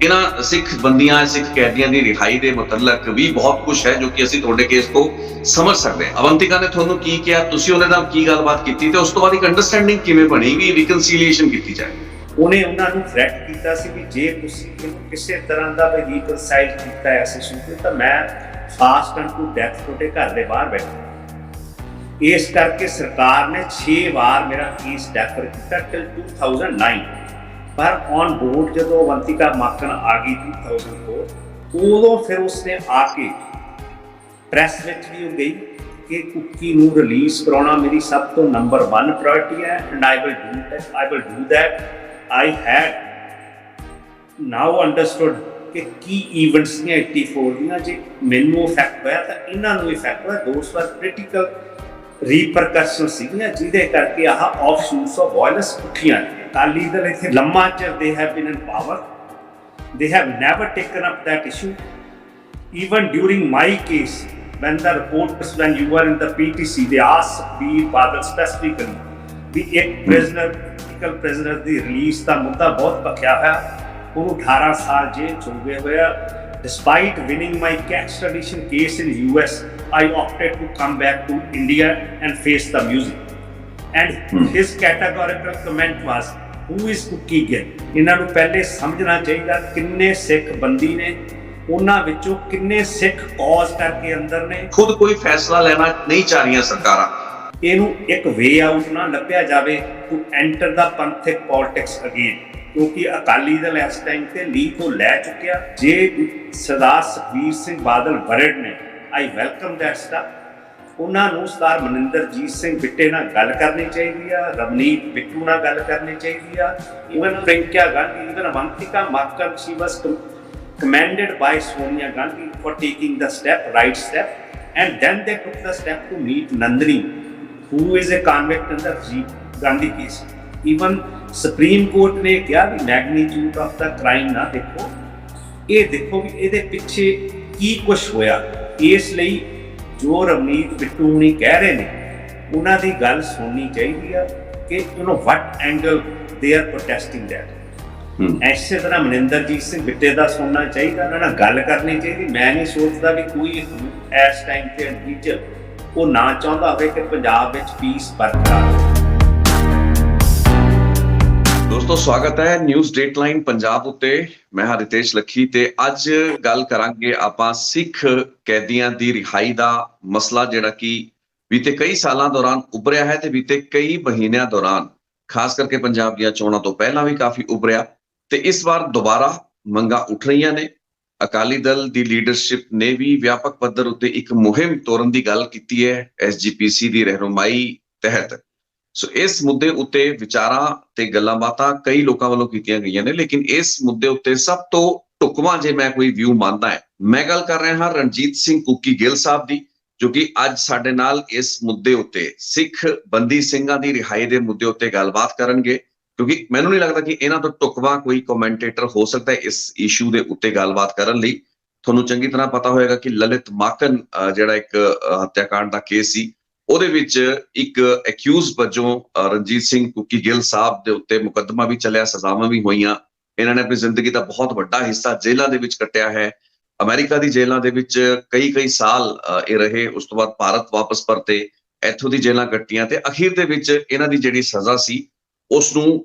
इन्हां सिख बंदियां सिख कैदियां की रिहाई के मुतलक भी बहुत कुछ है जो कि असीं तुहाडे केस को समझ सकते हैं। अवंतिका ने तुहानूं की किहा, तुसीं उहदे नाल की गलबात कीती ते उस तो बाद एक अंडरस्टैंडिंग किवें बनी भी रिकनसीलिएशन कीती जाए? ਉਹਨੇ ਉਹਨਾਂ ਨੂੰ ਥ੍ਰੈਟ ਕੀਤਾ ਸੀ ਵੀ ਜੇ ਤੁਸੀਂ ਇਹਨੂੰ ਕਿਸੇ ਤਰ੍ਹਾਂ ਦਾ ਵੀ ਰੀਕਨਸਾਈਲ ਕੀਤਾ ਹੈ ਇਸ ਇਸ਼ੂ ਤੇ ਤਾਂ ਮੈਂ ਫਾਸਟ ਐਂਡ ਟੂ ਡੈਥ ਤੁਹਾਡੇ ਘਰ ਦੇ ਬਾਹਰ ਬੈਠਾ। ਇਸ ਕਰਕੇ ਸਰਕਾਰ ਨੇ 6 ਵਾਰ ਮੇਰਾ ਕੇਸ ਡੈਫਰ ਕੀਤਾ ਟਿਲ 2009। ਪਰ ਔਨ ਬੋਰਡ ਜਦੋਂ ਅਵੰਤਿਕਾ ਮਾਕਨ ਆ ਗਈ 2004 ਉਦੋਂ ਫਿਰ ਉਸਨੇ ਆ ਕੇ ਪ੍ਰੈਸ ਵਿੱਚ ਵੀ ਉਹ ਗਈ ਕਿ ਕੁੱਕੀ ਨੂੰ ਰਿਲੀਜ਼ ਕਰਾਉਣਾ ਮੇਰੀ ਸਭ ਤੋਂ ਨੰਬਰ 1 ਪ੍ਰਾਇੋਰਟੀ ਹੈ and I will do that. I had now understood कि की events ने 84 दियां जे मैनू इफेक्ट होया तो इन्हां नूं इफेक्ट होया। those were critical repercussions सीगियां जिहदे करके आह offshoots of violence उठियां। Akali Dal इत्थे लम्मा चिर they have been in power, they have never taken up that issue even during my case when the reporters, when you were in the PTC, they asked Sukhbir Badal specifically भी एक prisoner ਦੀ release ਦਾ ਮੁੱਦਾ ਬਹੁਤ ਭਖਿਆ ਹੋਇਆ। ਉਹਨੂੰ 18 ਸਾਲ ਜੇਲ੍ਹ ਚ ਹੋ ਗਏ ਹੋਇਆ। Despite winning my extradition case in US, I opted to come back to India and face the music. And his categorical comment was, who is Kuki Gill? ਇਹਨਾਂ ਨੂੰ ਪਹਿਲੇ ਸਮਝਣਾ ਚਾਹੀਦਾ ਕਿੰਨੇ ਸਿੱਖ ਬੰਦੀ ਨੇ, ਉਹਨਾਂ ਵਿੱਚੋਂ ਕਿੰਨੇ ਸਿੱਖ ਕੌਜ਼ ਕਰਕੇ ਅੰਦਰ ਨੇ। खुद कोई फैसला लेना नहीं चाह रही सरकारां। ਇਹਨੂੰ ਇੱਕ ਵੇ ਆਊਟ ਨਾ ਲੱਭਿਆ ਜਾਵੇ to enter the Panthic politics again, ਕਿਉਂਕਿ ਅਕਾਲੀ ਦਲ ਇਸ ਟਾਈਮ ਤੇ ਲੀਡ ਤੋਂ ਲੈ ਚੁੱਕਿਆ। ਜੇ ਸਰਦਾਰ ਸੁਖਬੀਰ ਸਿੰਘ ਬਾਦਲ ਵਰਡ ਨੇ, ਆਈ ਵੈਲਕਮ ਦੈਟ ਸਟੈਪ। ਉਹਨਾਂ ਨੂੰ ਸਰਦਾਰ ਮਨਿੰਦਰਜੀਤ ਸਿੰਘ ਬਿੱਟੇ ਨਾਲ ਗੱਲ ਕਰਨੀ ਚਾਹੀਦੀ ਆ, ਰਵਨੀਤ ਬਿੱਟੂ ਨਾਲ ਗੱਲ ਕਰਨੀ ਚਾਹੀਦੀ ਆ। Even Priyanka Gandhi, even Avantika Maken, she was commended by Sonia Gandhi for taking the right step, and then they took the step to meet Nandini, who is a convict in the Rajiv Gandhi case. Even Supreme Court ने कहा भी magnitude of the crime ना देखो, ये देखो भी ਇਹਦੇ ਪਿੱਛੇ ਕੀ ਕੁਝ ਹੋਇਆ। ਇਸ ਲਈ ਜੋ ਰਵਨੀਤ ਬਿੱਟੂ ਨੇ ਕਹਿ ਰਹੇ ਨੇ ਉਹਨਾਂ ਦੀ ਗੱਲ ਸੁਣਨੀ ਚਾਹੀਦੀ ਆ ਕਿ what angle they are protesting that। ਇਸੇ ਤਰ੍ਹਾਂ ਮਨਿੰਦਰਜੀਤ ਸਿੰਘ ਬਿੱਟੇ ਦਾ ਸੁਣਨਾ ਚਾਹੀਦਾ, ਉਹਨਾਂ ਨਾਲ ਗੱਲ ਕਰਨੀ ਚਾਹੀਦੀ। ਮੈਂ ਨਹੀਂ ਸੋਚਦਾ ਵੀ ਕੋਈ ਇਸ ਟਾਈਮ ਤੇ ਟੀਚਰ ਉਹ ਨਾ ਚਾਹੁੰਦਾ ਹੋਵੇ ਕਿ ਪੰਜਾਬ ਵਿੱਚ ਪੀਸ ਬਰਕਰਾਰ। ਦੋਸਤੋ ਸਵਾਗਤ ਹੈ ਨਿਊਜ਼ ਡੇਟਲਾਈਨ ਪੰਜਾਬ ਉੱਤੇ। ਮੈਂ ਹਾਂ ਰਿਤੇਸ਼ ਲੱਖੀ ਤੇ ਅੱਜ ਗੱਲ ਕਰਾਂਗੇ ਆਪਾਂ ਸਿੱਖ ਕੈਦੀਆਂ ਦੀ ਰਿਹਾਈ ਦਾ ਮਸਲਾ, ਜਿਹੜਾ ਕਿ ਬੀਤੇ ਕਈ ਸਾਲਾਂ ਦੌਰਾਨ ਉਭਰਿਆ ਹੈ ਤੇ ਬੀਤੇ ਕਈ ਮਹੀਨਿਆਂ ਦੌਰਾਨ ਖਾਸ ਕਰਕੇ ਪੰਜਾਬ ਦੀਆਂ ਚੋਣਾਂ ਤੋਂ ਪਹਿਲਾਂ ਵੀ ਕਾਫੀ ਉਭਰਿਆ ਤੇ ਇਸ ਵਾਰ ਦੁਬਾਰਾ ਮੰਗਾਂ ਉੱਠ ਰਹੀਆਂ ਨੇ। ਅਕਾਲੀ ਦਲ ਦੀ ਲੀਡਰਸ਼ਿਪ ਨੇ ਵੀ ਵਿਆਪਕ ਪੱਧਰ ਉੱਤੇ ਇੱਕ ਮੁਹਿੰਮ ਤੋਰਨ ਦੀ ਗੱਲ ਕੀਤੀ ਹੈ SGPC ਦੀ ਰਹਿਨੁਮਾਈ ਤਹਿਤ। ਸੋ ਇਸ ਮੁੱਦੇ ਉੱਤੇ ਵਿਚਾਰਾਂ ਤੇ ਗੱਲਾਂ ਬਾਤਾਂ ਕਈ ਲੋਕਾਂ ਵੱਲੋਂ ਕੀਤੀਆਂ ਗਈਆਂ ਨੇ, ਲੇਕਿਨ ਇਸ ਮੁੱਦੇ ਉੱਤੇ ਸਭ ਤੋਂ ਢੁਕਵਾਂ ਜੇ ਮੈਂ ਕੋਈ ਵਿਊ ਮੰਨਦਾ ਹੈ, ਮੈਂ ਗੱਲ ਕਰ ਰਿਹਾ ਹਾਂ ਰਣਜੀਤ ਸਿੰਘ ਕੁੱਕੀ ਗਿੱਲ ਸਾਹਿਬ ਦੀ, ਜੋ ਕਿ ਅੱਜ ਸਾਡੇ ਨਾਲ ਇਸ ਮੁੱਦੇ ਉੱਤੇ ਸਿੱਖ ਬੰਦੀ ਸਿੰਘਾਂ ਦੀ ਰਿਹਾਈ ਦੇ ਮੁੱਦੇ ਉੱਤੇ ਗੱਲਬਾਤ ਕਰਨਗੇ। ਕਿਉਂਕਿ ਮੈਨੂੰ ਨਹੀਂ ਲੱਗਦਾ ਕਿ ਇਹਨਾਂ ਤੋਂ ਢੁਕਵਾਂ ਕੋਈ ਕਮੈਂਟੇਟਰ ਹੋ ਸਕਦਾ ਹੈ ਇਸ ਇਸ਼ੂ ਦੇ ਉੱਤੇ ਗੱਲਬਾਤ ਕਰਨ ਲਈ। ਤੁਹਾਨੂੰ ਚੰਗੀ ਤਰ੍ਹਾਂ ਪਤਾ ਹੋਏਗਾ ਕਿ ਲਲਿਤ ਮਾਕਨ ਜਿਹੜਾ ਇੱਕ ਹੱਤਿਆਕਾਂਡ ਦਾ ਕੇਸ ਸੀ, ਉਹਦੇ ਵਿੱਚ ਇੱਕ ਐਕਿਊਜ਼ ਵਜੋਂ ਰਣਜੀਤ ਸਿੰਘ ਕੁੱਕੀ ਗਿੱਲ ਸਾਹਿਬ ਦੇ ਉੱਤੇ ਮੁਕੱਦਮਾ ਵੀ ਚੱਲਿਆ, ਸਜ਼ਾਵਾਂ ਵੀ ਹੋਈਆਂ। ਇਹਨਾਂ ਨੇ ਆਪਣੀ ਜ਼ਿੰਦਗੀ ਦਾ ਬਹੁਤ ਵੱਡਾ ਹਿੱਸਾ ਜੇਲ੍ਹਾਂ ਦੇ ਵਿੱਚ ਕੱਟਿਆ ਹੈ। ਅਮਰੀਕਾ ਦੀ ਜੇਲ੍ਹਾਂ ਦੇ ਵਿੱਚ ਕਈ ਸਾਲ ਇਹ ਰਹੇ, ਉਸ ਤੋਂ ਬਾਅਦ ਭਾਰਤ ਵਾਪਸ ਪਰਤੇ, ਇੱਥੋਂ ਦੀ ਜੇਲ੍ਹਾਂ ਕੱਟੀਆਂ ਤੇ ਅਖੀਰ ਦੇ ਵਿੱਚ ਇਹਨਾਂ ਦੀ ਜਿਹੜੀ ਸਜ਼ਾ ਸੀ ਉਸ ਨੂੰ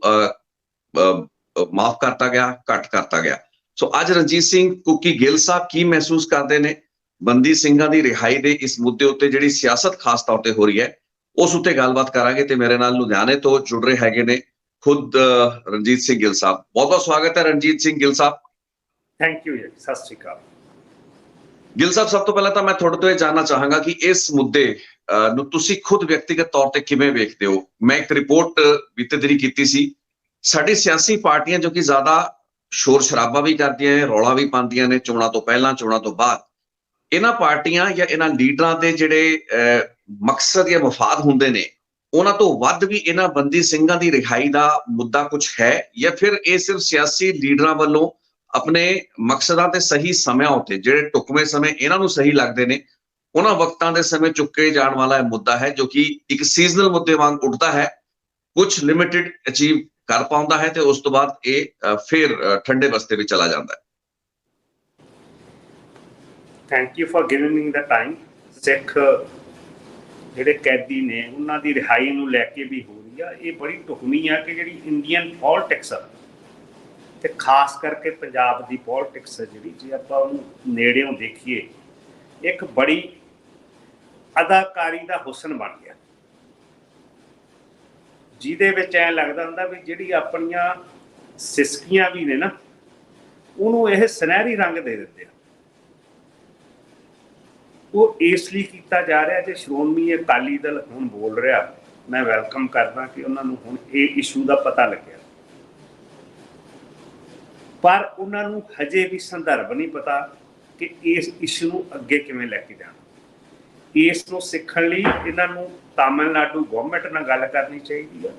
ਮਾਫ ਕਰਤਾ ਗਿਆ, ਘੱਟ ਕਰਤਾ ਗਿਆ। ਸੋ ਅੱਜ ਰਣਜੀਤ ਸਿੰਘ ਕੁੱਕੀ ਗਿੱਲ ਸਾਹਿਬ ਕੀ ਮਹਿਸੂਸ ਕਰਦੇ ਨੇ ਬੰਦੀ ਸਿੰਘਾਂ ਦੀ ਰਿਹਾਈ ਦੇ ਇਸ ਮੁੱਦੇ ਉੱਤੇ, ਜਿਹੜੀ ਸਿਆਸਤ ਖਾਸ ਤੌਰ ਤੇ ਹੋ ਰਹੀ ਹੈ, ਉਸ ਉੱਤੇ ਗੱਲਬਾਤ ਕਰਾਂਗੇ। ਤੇ ਮੇਰੇ ਨਾਲ ਲੁਧਿਆਣੇ ਤੋਂ ਜੁੜ ਰਹੇ ਹੈਗੇ ਨੇ ਖੁਦ ਰਣਜੀਤ ਸਿੰਘ ਗਿੱਲ ਸਾਹਿਬ। ਬਹੁਤ ਬਹੁਤ ਸਵਾਗਤ ਹੈ ਰਣਜੀਤ ਸਿੰਘ ਗਿੱਲ ਸਾਹਿਬ। ਥੈਂਕ ਯੂ ਜੀ, ਸਤਿ ਸ਼੍ਰੀ ਅਕਾਲ। ਗਿੱਲ ਸਾਹਿਬ, ਸਭ ਤੋਂ ਪਹਿਲਾਂ ਤਾਂ ਮੈਂ ਤੁਹਾਡੇ ਤੋਂ ਇਹ ਜਾਣਨਾ ਚਾਹਾਂਗਾ ਕਿ ਇਸ ਮੁੱਦੇ ਨੂੰ ਤੁਸੀਂ ਖੁਦ ਵਿਅਕਤੀਗਤ ਤੌਰ ਤੇ ਕਿਵੇਂ ਵੇਖਦੇ ਹੋ। ਮੈਂ ਇੱਕ ਰਿਪੋਰਟ ਬੀਤੇ ਦਿਨੀ ਕੀਤੀ ਸੀ, ਸਾਡੀ ਸਿਆਸੀ ਪਾਰਟੀਆਂ ਜੋ ਕਿ ਜ਼ਿਆਦਾ ਸ਼ੋਰ ਸ਼ਰਾਬਾ ਵੀ ਕਰਦੀਆਂ ਨੇ, ਰੌਲਾ ਵੀ ਪਾਉਂਦੀਆਂ ਨੇ ਚੋਣਾਂ ਤੋਂ ਪਹਿਲਾਂ, ਚੋਣਾਂ ਤੋਂ ਬਾਅਦ, ਇਹਨਾਂ ਪਾਰਟੀਆਂ ਜਾਂ ਇਹਨਾਂ ਲੀਡਰਾਂ ਦੇ ਜਿਹੜੇ ਮਕਸਦ ਜਾਂ ਮਫਾਦ ਹੁੰਦੇ ਨੇ, ਉਹਨਾਂ ਤੋਂ ਵੱਧ ਵੀ ਇਹਨਾਂ ਬੰਦੀ ਸਿੰਘਾਂ ਦੀ ਰਿਹਾਈ ਦਾ ਮੁੱਦਾ ਕੁਝ ਹੈ, ਜਾਂ ਫਿਰ ਇਹ ਸਿਰਫ ਸਿਆਸੀ ਲੀਡਰਾਂ ਵੱਲੋਂ ਆਪਣੇ ਮਕਸਦਾਂ ਤੇ ਸਹੀ ਸਮਿਆਂ ਉੱਤੇ, ਜਿਹੜੇ ਢੁਕਵੇਂ ਸਮੇਂ ਇਹਨਾਂ ਨੂੰ ਸਹੀ ਲੱਗਦੇ ਨੇ, ਉਹਨਾਂ ਵਕਤਾਂ ਦੇ ਸਮੇਂ ਚੁੱਕੇ ਜਾਣ ਵਾਲਾ ਇਹ ਮੁੱਦਾ ਹੈ, ਜੋ ਕਿ ਇੱਕ ਸੀਜ਼ਨਲ ਮੁੱਦੇ ਵਾਂਗ ਉੱਠਦਾ ਹੈ, ਕੁਝ ਲਿਮਿਟਿਡ ਅਚੀਵ ਕਰ ਪਾਉਂਦਾ ਹੈ ਤੇ ਉਸ ਤੋਂ ਬਾਅਦ ਇਹ ਫਿਰ ਠੰਡੇ ਬਸਤੇ ਵਿੱਚ ਚਲਾ ਜਾਂਦਾ ਹੈ। Thank you for giving me the time. Sikh ਜਿਹੜੇ ਕੈਦੀ ਨੇ ਉਹਨਾਂ ਦੀ ਰਿਹਾਈ ਨੂੰ ਲੈ ਕੇ ਵੀ ਹੋ ਰਹੀ ਆ, ਇਹ ਬੜੀ ਢੁਕਵੀਂ ਆ ਕਿ ਜਿਹੜੀ ਇੰਡੀਅਨ ਪੋਲਿਟਿਕਸ ਆ ਤੇ ਖਾਸ ਕਰਕੇ ਪੰਜਾਬ ਦੀ ਪੋਲਿਟਿਕਸ ਜਿਹੜੀ, ਜੇ ਆਪਾਂ ਉਹਨੂੰ ਨੇੜਿਓਂ ਦੇਖੀਏ, ਇੱਕ ਬੜੀ ਅਦਾਕਾਰੀ ਦਾ ਹੁਸਨ ਬਣ ਗਿਆ, ਜਿਹਦੇ ਵਿੱਚ ਐਂ ਲੱਗਦਾ ਹੁੰਦਾ ਵੀ ਜਿਹੜੀ ਆਪਣੀਆਂ ਸਿਸਕੀਆਂ ਵੀ ਨੇ ਨਾ, ਉਹਨੂੰ ਇਹ ਸੁਨਹਿਰੀ ਰੰਗ ਦੇ ਦਿੰਦੇ ਆ। ਉਹ ਇਸ ਲਈ ਕੀਤਾ ਜਾ ਰਿਹਾ ਜੇ ਸ਼੍ਰੋਮਣੀ ਅਕਾਲੀ ਦਲ ਹੁਣ ਬੋਲ ਰਿਹਾ, ਮੈਂ ਵੈਲਕਮ ਕਰਦਾ ਕਿ ਉਹਨਾਂ ਨੂੰ ਹੁਣ ਇਹ ਇਸ਼ੂ ਦਾ ਪਤਾ ਲੱਗਿਆ, ਪਰ ਉਹਨਾਂ ਨੂੰ ਹਜੇ ਵੀ ਸੰਦਰਭ ਨਹੀਂ ਪਤਾ ਕਿ ਇਸ ਇਸ਼ੂ ਨੂੰ ਅੱਗੇ ਕਿਵੇਂ ਲੈ ਕੇ ਜਾਣਾ। ਇਸ ਨੂੰ ਸਿੱਖਣ ਲਈ ਇਹਨਾਂ ਨੂੰ ਤਾਮਿਲਨਾਡੂ ਗਵਰਨਮੈਂਟ ਨਾਲ ਗੱਲ ਕਰਨੀ ਚਾਹੀਦੀ ਹੈ,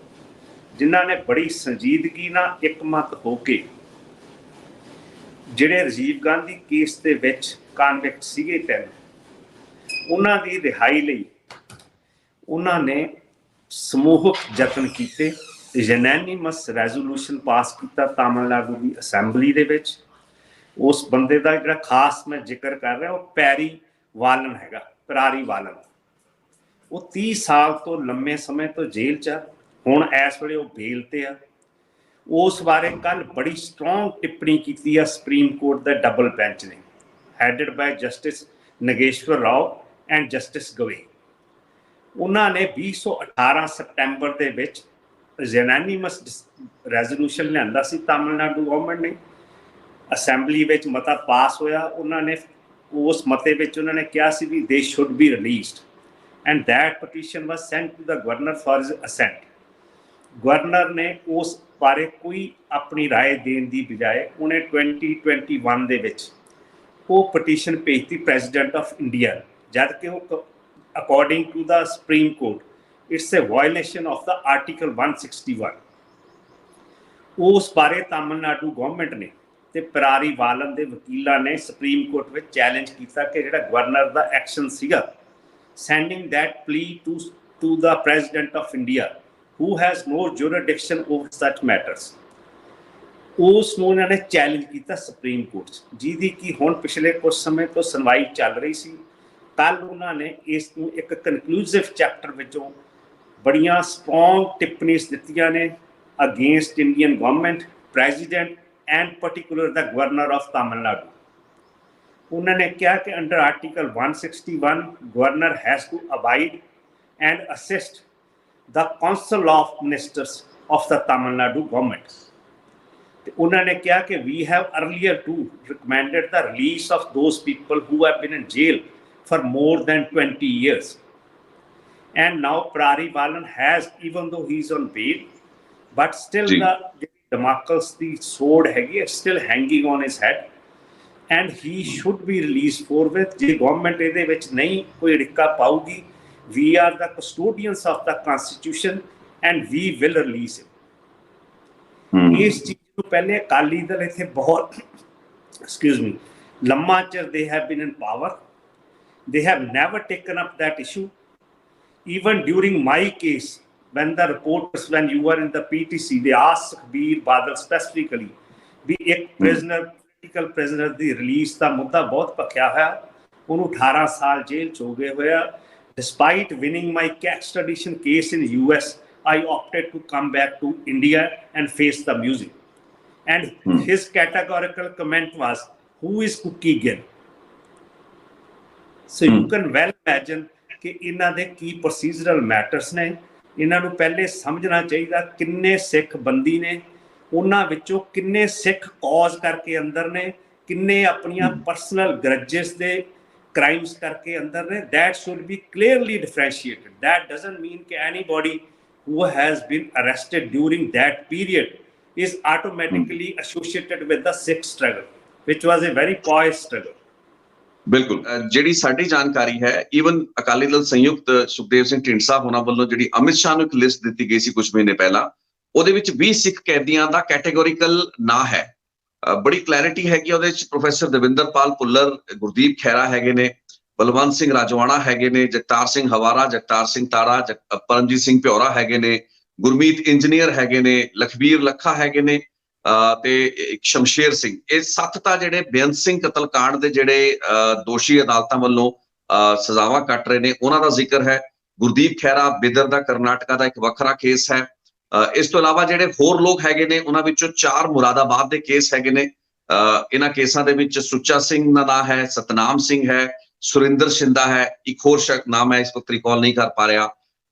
ਜਿਨ੍ਹਾਂ ਨੇ ਬੜੀ ਸੰਜੀਦਗੀ ਨਾਲ ਇੱਕਮਤ ਹੋ ਕੇ ਜਿਹੜੇ ਰਾਜੀਵ ਗਾਂਧੀ ਕੇਸ ਦੇ ਵਿੱਚ ਕਨਵਿਕਟ ਸੀਗੇ 3, ਉਹਨਾਂ ਦੀ ਰਿਹਾਈ ਲਈ ਉਹਨਾਂ ਨੇ ਸਮੂਹਕ ਯਤਨ ਕੀਤੇ, ਯੂਨੈਨਿਮਸ ਰੈਜ਼ੋਲੂਸ਼ਨ ਪਾਸ ਕੀਤਾ ਤਾਮਿਲਨਾਡੂ ਦੀ ਅਸੈਂਬਲੀ ਦੇ ਵਿੱਚ। ਉਸ ਬੰਦੇ ਦਾ ਜਿਹੜਾ ਖਾਸ ਮੈਂ ਜ਼ਿਕਰ ਕਰ ਰਿਹਾ, ਉਹ ਪੈਰੀ ਵਾਲਨ ਹੈਗਾ, ਪਰਾਰੀ ਵਾਲਨ। ਉਹ 30 ਸਾਲ ਤੋਂ ਲੰਮੇ ਸਮੇਂ ਤੋਂ ਜੇਲ੍ਹ 'ਚ ਆ, ਹੁਣ ਇਸ ਵੇਲੇ ਉਹ ਬੇਲ ਤੇ ਆ। ਉਸ ਬਾਰੇ ਕੱਲ੍ਹ ਬੜੀ ਸਟਰੋਂਗ ਟਿੱਪਣੀ ਕੀਤੀ ਆ ਸੁਪਰੀਮ ਕੋਰਟ ਦਾ ਡਬਲ ਬੈਂਚ ਨੇ, headed by justice Nageshwar Rao and justice Gavai. ਉਹਨਾਂ ਨੇ 2018 ਸਤੰਬਰ ਦੇ ਵਿੱਚ ਯੂਨੈਨਿਮਸ ਰੈਜ਼ੋਲੂਸ਼ਨ ਲਿਆਂਦਾ ਸੀ ਤਾਮਿਲਨਾਡੂ ਗਵਰਨਮੈਂਟ ਨੇ, ਅਸੈਂਬਲੀ ਵਿੱਚ ਮਤਾ ਪਾਸ ਹੋਇਆ। ਉਹਨਾਂ ਨੇ ਉਸ ਮਤੇ ਵਿੱਚ ਉਹਨਾਂ ਨੇ ਕਿਹਾ ਸੀ ਵੀ they should be released and that petition was sent to the governor for his assent. Governor ਨੇ ਉਸ ਬਾਰੇ ਕੋਈ ਆਪਣੀ ਰਾਏ ਦੇਣ ਦੀ ਬਜਾਏ ਉਹਨੇ 2021 ਦੇ ਵਿੱਚ ਉਹ ਪਟੀਸ਼ਨ ਭੇਜਤੀ ਪ੍ਰੈਜ਼ੀਡੈਂਟ ਆਫ ਇੰਡੀਆ, ਜਦ ਕਿ ਉਹ according to the supreme court it's a violation of the article 161। ਉਸ ਬਾਰੇ ਤਾਮਿਲਨਾਡੂ ਗਵਰਨਮੈਂਟ ਨੇ ਤੇ ਪਰਾਰੀ ਵਾਲਨ ਦੇ ਵਕੀਲਾਂ ਨੇ ਸੁਪਰੀਮ ਕੋਰਟ ਵਿੱਚ ਚੈਲੰਜ ਕੀਤਾ ਕਿ ਜਿਹੜਾ ਗਵਰਨਰ ਦਾ ਐਕਸ਼ਨ ਸੀਗਾ, sending that plea to the president of India who has no jurisdiction over such matters, ਉਸ ਨੂੰ ਇਹਨਾਂ ਨੇ ਚੈਲੰਜ ਕੀਤਾ ਸੁਪਰੀਮ ਕੋਰਟ 'ਚ, ਜਿਹਦੀ ਕਿ ਹੁਣ ਪਿਛਲੇ ਕੁਝ ਸਮੇਂ ਤੋਂ ਸੁਣਵਾਈ ਚੱਲ ਰਹੀ ਸੀ। ਕੱਲ੍ਹ ਉਹਨਾਂ ਨੇ ਇਸ ਨੂੰ ਇੱਕ ਕਨਕਲੂਸਿਵ ਚੈਪਟਰ ਵਿੱਚੋਂ ਬੜੀਆਂ ਸਟਰੋਂਗ ਟਿੱਪਣੀਆਂ ਦਿੱਤੀਆਂ ਨੇ against Indian government, president and particular the governor of Tamil Nadu. ਉਹਨਾਂ ਨੇ ਕਿਹਾ ਕਿ under article 161 governor has to abide and assist the council of ministers of the Tamil Nadu government। ਤੇ ਉਹਨਾਂ ਨੇ ਕਿਹਾ ਕਿ we have earlier too recommended the release of those people who have been in jail for more than 20 years, and now Parari Balan has, even though he is on bail, but still the Damascus the sword ਹੈਗੀ still hanging on his head and he should be released forthwith। ਜੇ government ਇਹਦੇ ਵਿੱਚ ਨਹੀਂ ਕੋਈ ਰਿਕਾ ਪਾਊਗੀ, we are the custodians of the constitution and we will release it। ਇਸ ਚੀਜ਼ ਨੂੰ ਪਹਿਲੇ ਅਕਾਲੀ ਦਲ ਇੱਥੇ ਬਹੁਤ ਲੰਮਾ ਚਿਰ they have been in power, they have never taken up that issue। even during my case, when the reporters, when you were in the PTC, they asked Sukhbir Badal specifically ਵੀ ਇੱਕ prisoner, political prisoner ਦੀ release ਦਾ ਮੁੱਦਾ ਬਹੁਤ ਭਖਿਆ ਹੋਇਆ, ਉਹਨੂੰ 18 ਸਾਲ ਜੇਲ੍ਹ 'ਚ ਹੋ ਗਏ ਹੋਇਆ। Despite winning my extradition case in US, I opted to come back to India and face the music। And his categorical comment was, who is Cookie Gill? So you can well imagine ਕਿ ਇਹਨਾਂ ਦੇ ਕੀ procedural matters ਨੇ। ਇਹਨਾਂ ਨੂੰ ਪਹਿਲੇ ਸਮਝਣਾ ਚਾਹੀਦਾ ਕਿੰਨੇ ਸਿੱਖ ਬੰਦੀ ਨੇ, ਉਹਨਾਂ ਵਿੱਚੋਂ ਕਿੰਨੇ ਸਿੱਖ ਕੌਜ਼ ਕਰਕੇ ਅੰਦਰ ਨੇ, ਕਿੰਨੇ ਆਪਣੀਆਂ ਪਰਸਨਲ ਗਰਜਸ ਦੇ crimes करके अंदर ने। that should be clearly differentiated। that doesn't mean कि anybody who has been arrested during that period is automatically associated with the Sikh struggle, which was a very pious struggle। ਬਿਲਕੁਲ, ਜਿਹੜੀ ਸਾਡੀ ਜਾਣਕਾਰੀ ਹੈ, ਈਵਨ ਅਕਾਲੀ ਦਲ ਸੰਯੁਕਤ ਸੁਖਦੇਵ ਸਿੰਘ ਢੀਂਡਸਾ ਹੋਣਾ ਵੱਲੋਂ ਜਿਹੜੀ ਅਮਿਤ ਸ਼ਾਹ ਨੂੰ ਇੱਕ ਲਿਸਟ ਦਿੱਤੀ ਗਈ ਸੀ ਕੁਝ ਮਹੀਨੇ ਪਹਿਲਾਂ, ਉਹਦੇ ਵਿੱਚ 20 ਸਿੱਖ ਕੈਦੀਆਂ ਦਾ ਕੈਟੇਗੋਰੀਕਲ ਨਾਂ ਹੈ। ਬੜੀ ਕਲੈਰਿਟੀ ਹੈਗੀ ਉਹਦੇ ਵਿੱਚ। ਪ੍ਰੋਫੈਸਰ ਦਵਿੰਦਰਪਾਲ ਭੁੱਲਰ, ਗੁਰਦੀਪ ਖਹਿਰਾ ਹੈਗੇ ਨੇ, ਬਲਵੰਤ ਸਿੰਘ ਰਾਜਵਾਣਾ ਹੈਗੇ ਨੇ, ਜਗਤਾਰ ਸਿੰਘ ਹਵਾਰਾ, ਜਗਤਾਰ ਸਿੰਘ ਤਾਰਾ, ਪਰਮਜੀਤ ਸਿੰਘ ਪਿਉਰਾ ਹੈਗੇ ਨੇ, ਗੁਰਮੀਤ ਇੰਜੀਨੀਅਰ ਹੈਗੇ ਨੇ, ਲਖਬੀਰ ਲੱਖਾ ਹੈਗੇ ਨੇ, ਤੇ ਇੱਕ ਸ਼ਮਸ਼ੇਰ ਸਿੰਘ, ਇਹ 7 ਤਾਂ ਜਿਹੜੇ ਬੇਅੰਤ ਸਿੰਘ ਕਤਲकांड ਦੇ ਜਿਹੜੇ ਦੋਸ਼ੀ ਅਦਾਲਤਾਂ ਵੱਲੋਂ ਸਜ਼ਾਵਾਂ ਕੱਟ ਰਹੇ ਨੇ ਉਹਨਾਂ ਦਾ ਜ਼ਿਕਰ ਹੈ। ਗੁਰਦੀਪ ਖਹਿਰਾ ਬਿਦਰ ਦਾ ਕਰਨਾਟਕਾ ਦਾ ਇੱਕ ਵੱਖਰਾ ਕੇਸ ਹੈ। ਇਸ ਤੋਂ ਇਲਾਵਾ ਜਿਹੜੇ ਹੋਰ ਲੋਕ ਹੈਗੇ ਨੇ ਉਹਨਾਂ ਵਿੱਚੋਂ 4 ਮੁਰਾਦਾਬਾਦ ਦੇ ਕੇਸ ਹੈਗੇ ਨੇ। ਇਹਨਾਂ ਕੇਸਾਂ ਦੇ ਵਿੱਚ ਸੁੱਚਾ ਸਿੰਘ ਦਾ ਨਾਂ ਹੈ, ਸਤਨਾਮ ਸਿੰਘ ਹੈ, ਸੁਰਿੰਦਰ ਸ਼ਿੰਦਾ ਹੈ, ਇੱਕ ਹੋਰ ਨਾਮ ਹੈ ਇਸ ਵਕਤ ਰਿਕਾਲ ਨਹੀਂ ਕਰ ਪਾ ਰਿਹਾ।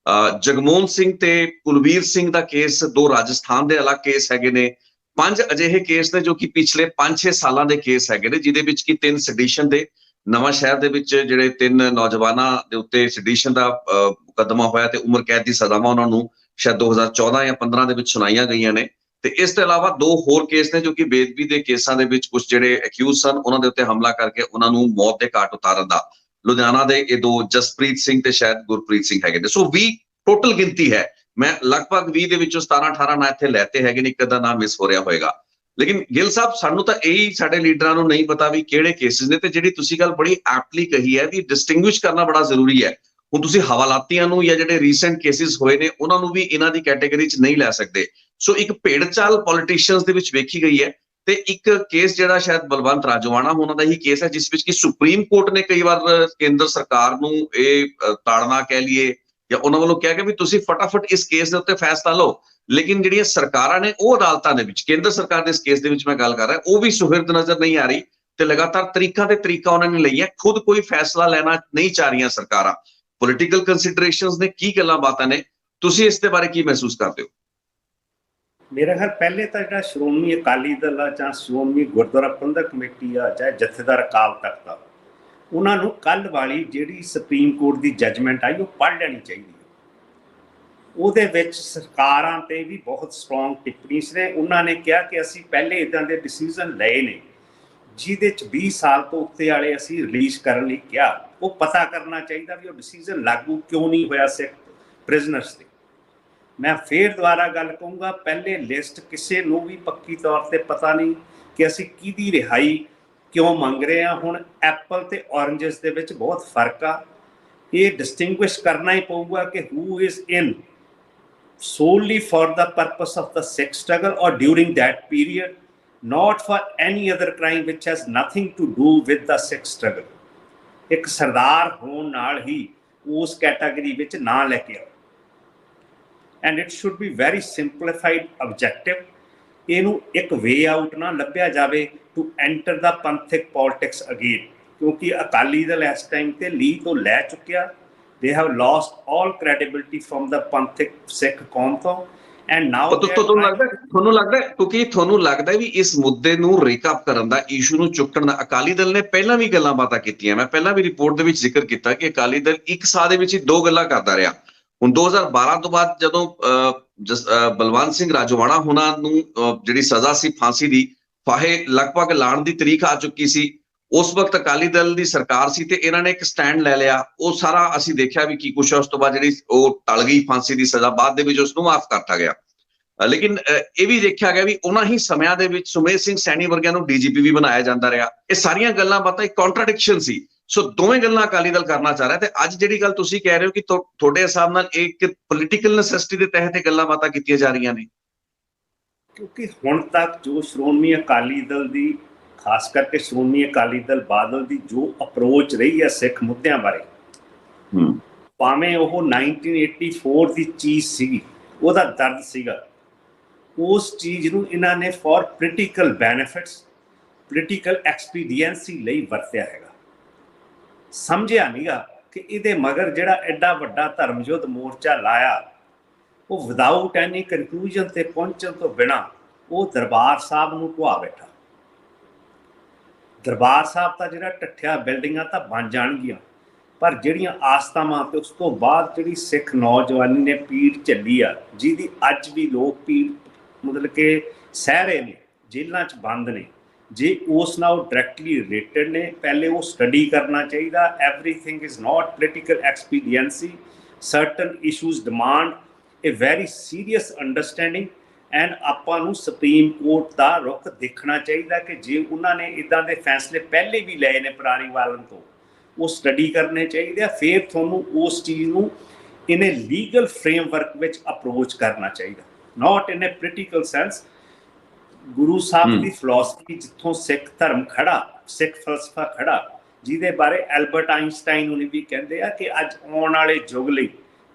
ਜਗਮੋਹਨ ਸਿੰਘ ਤੇ ਕੁਲਵੀਰ ਸਿੰਘ ਦਾ ਕੇਸ 2 ਰਾਜਸਥਾਨ ਦੇ ਅਲੱਗ ਕੇਸ ਹੈਗੇ ਨੇ। 5 ਅਜਿਹੇ ਕੇਸ ਨੇ ਜੋ ਕਿ ਪਿਛਲੇ 5-6 ਸਾਲਾਂ ਦੇ ਕੇਸ ਹੈਗੇ ਨੇ, ਜਿਹਦੇ ਵਿੱਚ ਕਿ 3 ਸੈਡੀਸ਼ਨ ਦੇ, ਨਵਾਂ ਸ਼ਹਿਰ ਦੇ ਵਿੱਚ ਜਿਹੜੇ 3 ਨੌਜਵਾਨਾਂ ਦੇ ਉੱਤੇ ਸੈਡੀਸ਼ਨ ਦਾ ਮੁਕੱਦਮਾ ਹੋਇਆ ਤੇ ਉਮਰ ਕੈਦ ਦੀ ਸਜ਼ਾਵਾਂ ਉਹਨਾਂ ਨੂੰ ਸ਼ਾਇਦ 2014 ਜਾਂ 15 ਦੇ ਵਿੱਚ ਸੁਣਾਈਆਂ ਗਈਆਂ ਨੇ। ਤੇ ਇਸ ਤੋਂ ਇਲਾਵਾ 2 ਹੋਰ ਕੇਸ ਨੇ ਜੋ ਕਿ ਬੇਦਬੀ ਦੇ ਕੇਸਾਂ ਦੇ ਵਿੱਚ ਕੁਝ ਜਿਹੜੇ ਅਕਿਊਜ਼ ਸਨ ਉਹਨਾਂ ਦੇ ਉੱਤੇ ਹਮਲਾ ਕਰਕੇ ਉਹਨਾਂ ਨੂੰ ਮੌਤ ਦੇ ਘਾਟ ਉਤਾਰਨ ਦਾ। ਲੁਧਿਆਣਾ ਦੇ ਇਹ 2 ਜਸਪ੍ਰੀਤ ਸਿੰਘ ਤੇ ਸ਼ਾਇਦ ਗੁਰਪ੍ਰੀਤ ਸਿੰਘ ਹੈਗੇ ਨੇ। ਸੋ 20 ਟੋਟਲ ਗਿਣਤੀ ਹੈ। ਮੈਂ ਲਗਭਗ 20 ਦੇ ਵਿੱਚੋਂ 17-18 ਨਾਂ ਇੱਥੇ ਲੈਤੇ ਹੈਗੇ ਨੇ, ਇੱਕ ਅੱਧਾ ਨਾਮ ਮਿਸ ਹੋ ਰਿਹਾ ਹੋਏਗਾ। ਲੇਕਿਨ ਗਿੱਲ ਸਾਹਿਬ, ਸਾਨੂੰ ਤਾਂ ਇਹੀ ਸਾਡੇ ਲੀਡਰਾਂ ਨੂੰ ਨਹੀਂ ਪਤਾ ਵੀ ਕਿਹੜੇ ਕੇਸਿਸ ਨੇ। ਤੇ ਜਿਹੜੀ ਤੁਸੀਂ ਗੱਲ ਬੜੀ ਐਪਟਲੀ ਕਹੀ ਹੈ ਵੀ ਡਿਸਟਿੰਗੁਇਸ਼ ਕਰਨਾ ਬੜਾ ਜ਼ਰੂਰੀ ਹੈ। ਹੁਣ ਤੁਸੀਂ ਹਵਾਲਾਤੀਆਂ ਨੂੰ ਜਾਂ ਜਿਹੜੇ ਰੀਸੈਂਟ ਕੇਸਿਸ ਹੋਏ ਨੇ ਉਹਨਾਂ ਨੂੰ ਵੀ ਇਹਨਾਂ ਦੀ ਕੈਟੇਗਰੀ 'ਚ ਨਹੀਂ ਲੈ ਸਕਦੇ। ਸੋ ਇੱਕ ਭੇਡ ਚਾਲ ਪੋਲੀਟੀਸ਼ੀਅਨਸ ਦੇ ਵਿੱਚ ਵੇਖੀ ਗਈ ਹੈ। ਤੇ ਇੱਕ ਕੇਸ ਜਿਹੜਾ ਸ਼ਾਇਦ ਬਲਵੰਤ ਰਾਜੋਆਣਾ ਉਹਨਾਂ ਦਾ ਹੀ ਕੇਸ ਹੈ, ਜਿਸ ਵਿੱਚ ਕਿ ਸੁਪਰੀਮ ਕੋਰਟ ਨੇ ਕਈ ਵਾਰ ਕੇਂਦਰ ਸਰਕਾਰ ਨੂੰ ਇਹ ਤਾੜਨਾ ਕਹਿ ਲਈਏ ਜਾਂ ਉਹਨਾਂ ਵੱਲੋਂ ਕਿਹਾ ਕਿ ਵੀ ਤੁਸੀਂ ਫਟਾਫਟ ਇਸ ਕੇਸ ਦੇ ਉੱਤੇ ਫੈਸਲਾ ਲਓ। ਲੇਕਿਨ ਜਿਹੜੀਆਂ ਸਰਕਾਰਾਂ ਨੇ ਉਹ ਅਦਾਲਤਾਂ ਦੇ ਵਿੱਚ, ਕੇਂਦਰ ਸਰਕਾਰ ਦੇ ਇਸ ਕੇਸ ਦੇ ਵਿੱਚ ਮੈਂ ਗੱਲ ਕਰ ਰਿਹਾ, ਉਹ ਵੀ ਸੁਹਿਰਦ ਨਜ਼ਰ ਨਹੀਂ ਆ ਰਹੀ ਤੇ ਲਗਾਤਾਰ ਤਰੀਕਾਂ ਤੇ ਤਰੀਕਾ ਉਹਨਾਂ ਨੇ ਲਈਆਂ, ਖੁਦ ਕੋਈ ਫੈਸਲਾ ਲੈਣਾ ਨਹੀਂ ਚਾਹ ਰਹੀਆਂ ਸਰਕਾਰਾਂ। ਪੋਲੀਟੀਕਲ ਕੰਸੀਡਰੇਸ਼ਨਸ ਨੇ, ਕੀ ਗੱਲਾਂ ਬਾਤਾਂ ਨੇ, ਤੁਸੀਂ ਇਸ ਦੇ ਬਾਰੇ ਕੀ ਮਹਿਸੂਸ ਕਰਦੇ ਹੋ? ਮੇਰਾ ਖਿਆਲ ਪਹਿਲੇ ਤਾਂ ਜਿਹੜਾ ਸ਼੍ਰੋਮਣੀ ਅਕਾਲੀ ਦਲ ਆ ਜਾਂ ਸ਼੍ਰੋਮਣੀ ਗੁਰਦੁਆਰਾ ਪ੍ਰਬੰਧਕ ਕਮੇਟੀ ਆ ਚਾਹੇ ਜਥੇਦਾਰ ਅਕਾਲ ਤਖਤ ਆ, ਉਹਨਾਂ ਨੂੰ ਕੱਲ੍ਹ ਵਾਲੀ ਜਿਹੜੀ ਸੁਪਰੀਮ ਕੋਰਟ ਦੀ ਜੱਜਮੈਂਟ ਆਈ ਉਹ ਪੜ੍ਹ ਲੈਣੀ ਚਾਹੀਦੀ ਹੈ। ਉਹਦੇ ਵਿੱਚ ਸਰਕਾਰਾਂ ਤੇ ਵੀ ਬਹੁਤ ਸਟਰੋਂਗ ਟਿੱਪਣੀਆਂ ਨੇ। ਉਹਨਾਂ ਨੇ ਕਿਹਾ ਕਿ ਅਸੀਂ ਪਹਿਲੇ ਇੱਦਾਂ ਦੇ ਡਿਸੀਜ਼ਨ ਲਏ ਨੇ ਜਿਹਦੇ 'ਚ 20 ਸਾਲ ਤੋਂ ਉੱਤੇ ਵਾਲੇ ਅਸੀਂ ਰਿਲੀਜ਼ ਕਰਨ ਲਈ ਕਿਹਾ। ਉਹ ਪਤਾ ਕਰਨਾ ਚਾਹੀਦਾ ਵੀ ਉਹ ਡਿਸੀਜ਼ਨ ਲਾਗੂ ਕਿਉਂ ਨਹੀਂ ਹੋਇਆ ਸਿੱਖ ਪ੍ਰਿਜ਼ਨਰਸ 'ਤੇ। ਮੈਂ ਫੇਰ ਦੁਬਾਰਾ ਗੱਲ ਕਹੂੰਗਾ, ਪਹਿਲੇ ਲਿਸਟ ਕਿਸੇ ਨੂੰ ਵੀ ਪੱਕੀ ਤੌਰ 'ਤੇ ਪਤਾ ਨਹੀਂ ਕਿ ਅਸੀਂ ਕਿਹਦੀ ਰਿਹਾਈ ਕਿਉਂ ਮੰਗ ਰਹੇ ਹਾਂ। ਹੁਣ ਐਪਲ ਤੇ ਔਰੰਜਸ ਦੇ ਵਿੱਚ ਬਹੁਤ ਫਰਕ ਆ। ਇਹ ਡਿਸਟਿੰਗੁਇਸ਼ ਕਰਨਾ ਹੀ ਪਊਗਾ ਕਿ who is in solely for the purpose of the Sikh struggle or during that period, not for any other crime which has nothing to do with the Sikh struggle. ਇੱਕ ਸਰਦਾਰ ਹੋਣ ਨਾਲ ਹੀ ਉਸ ਕੈਟਾਗਰੀ ਵਿੱਚ ਨਾ ਲੈ ਕੇ ਆਓ। and it should be very simplified objective. ਇਹਨੂੰ ਇੱਕ ਵੇ ਆਊਟ ਨਾ ਲੱਭਿਆ ਜਾਵੇ to enter the ਪੰਥਿਕ politics again, ਕਿਉਂਕਿ ਅਕਾਲੀ ਦਲ ਇਸ ਟਾਈਮ ਤੇ ਲੀਹ ਤੋਂ ਲੈ ਚੁੱਕਿਆ। They have lost all credibility from the ਪੰਥਿਕ ਸਿੱਖ ਕੌਮ ਤੋਂ and now ਤੁਹਾਨੂੰ ਲੱਗਦਾ ਵੀ ਇਸ ਮੁੱਦੇ ਨੂੰ ਰੇਕਅਪ ਕਰਨ ਦਾ, ਇਸ਼ੂ ਨੂੰ ਚੁੱਕਣ ਦਾ ਅਕਾਲੀ ਦਲ ਨੇ ਪਹਿਲਾਂ ਵੀ ਗੱਲਾਂ ਬਾਤਾਂ ਕੀਤੀਆਂ। ਮੈਂ ਪਹਿਲਾਂ ਵੀ ਰਿਪੋਰਟ ਦੇ ਵਿੱਚ ਜ਼ਿਕਰ ਕੀਤਾ ਕਿ ਅਕਾਲੀ ਦਲ ਇੱਕ ਸਾਲ ਦੇ ਵਿੱਚ ਹੀ 2 ਗੱਲਾਂ ਕਰਦਾ ਰਿਹਾ। ਹੁਣ 2012 ਤੋਂ ਬਾਅਦ ਜਦੋਂ ਬਲਵੰਤ ਸਿੰਘ ਰਾਜੋਆਣਾ ਉਹਨਾਂ ਨੂੰ ਜਿਹੜੀ ਸਜ਼ਾ ਸੀ ਫਾਂਸੀ ਦੀ, ਫਾਹੇ ਲਗਭਗ ਲਾਉਣ ਦੀ ਤਰੀਕ ਆ ਚੁੱਕੀ ਸੀ। ਉਸ ਵਕਤ ਅਕਾਲੀ ਦਲ ਦੀ ਸਰਕਾਰ ਸੀ ਤੇ ਇਹਨਾਂ ਨੇ ਇੱਕ ਸਟੈਂਡ ਲੈ ਲਿਆ। ਉਹ ਸਾਰਾ ਅਸੀਂ ਦੇਖਿਆ ਵੀ ਕੀ ਕੁਛ। ਉਸ ਤੋਂ ਬਾਅਦ ਜਿਹੜੀ ਉਹ ਟਲ ਗਈ ਫਾਂਸੀ ਦੀ ਸਜ਼ਾ, ਬਾਅਦ ਦੇ ਵਿੱਚ ਉਸਨੂੰ ਮਾਫ ਕਰਤਾ ਗਿਆ। ਲੇਕਿਨ ਇਹ ਵੀ ਦੇਖਿਆ ਗਿਆ ਵੀ ਉਹਨਾਂ ਹੀ ਸਮਿਆਂ ਦੇ ਵਿੱਚ ਸੁਮੇਧ ਸਿੰਘ ਸੈਣੀ ਵਰਗਿਆਂ ਨੂੰ ਡੀਜੀਪੀ ਵੀ ਬਣਾਇਆ ਜਾਂਦਾ ਰਿਹਾ। ਇਹ ਸਾਰੀਆਂ ਗੱਲਾਂ ਬਾਤਾਂ ਇੱਕ ਕੰਟਰਾਡਿਕਸ਼ਨ ਸੀ। ਸੋ ਦੋਵੇਂ ਗੱਲਾਂ ਅਕਾਲੀ ਦਲ ਕਰਨਾ ਚਾਹ ਰਿਹਾ। ਤੇ ਅੱਜ ਜਿਹੜੀ ਗੱਲ ਤੁਸੀਂ ਕਹਿ ਰਹੇ ਹੋ ਕਿ ਤੁਹਾਡੇ ਹਿਸਾਬ ਨਾਲ ਇੱਕ ਪੋਲੀਟੀਕਲ ਨੈਸੈਸਿਟੀ ਦੇ ਤਹਿਤ ਇਹ ਗੱਲਾਂ ਬਾਤਾਂ ਕੀਤੀਆਂ ਜਾ ਰਹੀਆਂ ਨੇ, ਕਿਉਂਕਿ ਹੁਣ ਤੱਕ ਜੋ ਸ਼੍ਰੋਮਣੀ ਅਕਾਲੀ ਦਲ ਦੀ, ਖਾਸ ਕਰਕੇ ਸ਼੍ਰੋਮਣੀ ਅਕਾਲੀ ਦਲ ਬਾਦਲ ਦੀ ਜੋ ਅਪਰੋਚ ਰਹੀ ਹੈ ਸਿੱਖ ਮੁੱਦਿਆਂ ਬਾਰੇ, ਭਾਵੇਂ ਉਹ 1984 ਦੀ ਚੀਜ਼ ਸੀਗੀ, ਉਹਦਾ ਦਰਦ ਸੀਗਾ, ਉਸ ਚੀਜ਼ ਨੂੰ ਇਹਨਾਂ ਨੇ ਫॉर ਪੋਲੀਟੀਕਲ ਬੈਨੀਫਿਟਸ, ਪੋਲੀਟੀਕਲ ਐਕਸਪੀਡੀਐਂਸੀ ਲਈ ਵਰਤਿਆ ਹੈਗਾ। ਸਮਝਿਆ ਨਹੀਂਗਾ ਕਿ ਇਹਦੇ ਮਗਰ ਜਿਹੜਾ ਐਡਾ ਵੱਡਾ ਧਰਮ ਯੁੱਧ ਮੋਰਚਾ ਲਾਇਆ, ਉਹ ਵਿਦਆਊਟ ਐਨੀ ਕਨਕਲੂਜਨ ਤੇ ਪਹੁੰਚਣ ਤੋਂ ਬਿਨਾਂ ਉਹ ਦਰਬਾਰ ਸਾਹਿਬ ਨੂੰ ਢਵਾ ਬੈਠਾ। ਦਰਬਾਰ ਸਾਹਿਬ ਤਾਂ ਜਿਹੜਾ ਟੱਠਿਆ ਬਿਲਡਿੰਗਾਂ ਤਾਂ ਬਣ ਜਾਣਗੀਆਂ, ਪਰ ਜਿਹੜੀਆਂ ਆਸਥਾਵਾਂ ਤੇ ਉਸ ਤੋਂ ਬਾਅਦ ਜਿਹੜੀ ਸਿੱਖ ਨੌਜਵਾਨੀ ਨੇ ਪੀੜ ਝੱਲੀ ਆ, ਜਿਹਦੀ ਅੱਜ ਵੀ ਲੋਕ ਪੀੜ ਮਤਲਬ ਕਿ ਸਹਿ ਰਹੇ ਨੇ, ਜੇਲ੍ਹਾਂ 'ਚ ਬੰਦ ਨੇ, ਜੇ ਉਸ ਨਾਲ ਡਾਇਰੈਕਟਲੀ ਰਿਲੇਟਡ ਨੇ, ਪਹਿਲੇ ਉਹ ਸਟੱਡੀ ਕਰਨਾ ਚਾਹੀਦਾ। Everything is not political expediency. Certain issues demand a very serious understanding and ਆਪਾਂ ਨੂੰ ਸੁਪਰੀਮ ਕੋਰਟ ਦਾ ਰੁਖ ਦੇਖਣਾ ਚਾਹੀਦਾ ਕਿ ਜੇ ਉਹਨਾਂ ਨੇ ਇੱਦਾਂ ਦੇ ਫੈਸਲੇ ਪਹਿਲੇ ਵੀ ਲਏ ਨੇ ਪੁਰਾਣੀ ਵਾਰਨ ਤੋਂ, ਉਹ ਸਟੱਡੀ ਕਰਨੇ ਚਾਹੀਦੇ ਆ। ਫਿਰ ਤੁਹਾਨੂੰ ਉਸ ਚੀਜ਼ ਨੂੰ ਇਨ ਏ ਲੀਗਲ ਫਰੇਮਵਰਕ ਵਿੱਚ ਅਪਰੋਚ ਕਰਨਾ ਚਾਹੀਦਾ, ਨਾਟ ਇਨ ਏ ਪੋਲੀਟੀਕਲ ਸੈਂਸ। ਗੁਰੂ ਸਾਹਿਬ ਦੀ ਫਿਲਾਸਫੀ ਜਿੱਥੋਂ ਸਿੱਖ ਧਰਮ ਖੜਾ, ਸਿੱਖ ਫਲਸਫਾ ਖੜਾ, ਜਿਹਦੇ ਬਾਰੇ ਐਲਬਰਟ ਆਇਨਸਟਾਈਨ ਉਹਨੇ ਵੀ ਕਹਿੰਦੇ ਆ ਕਿ ਅੱਜ ਆਉਣ ਵਾਲੇ ਯੁੱਗ ਲਈ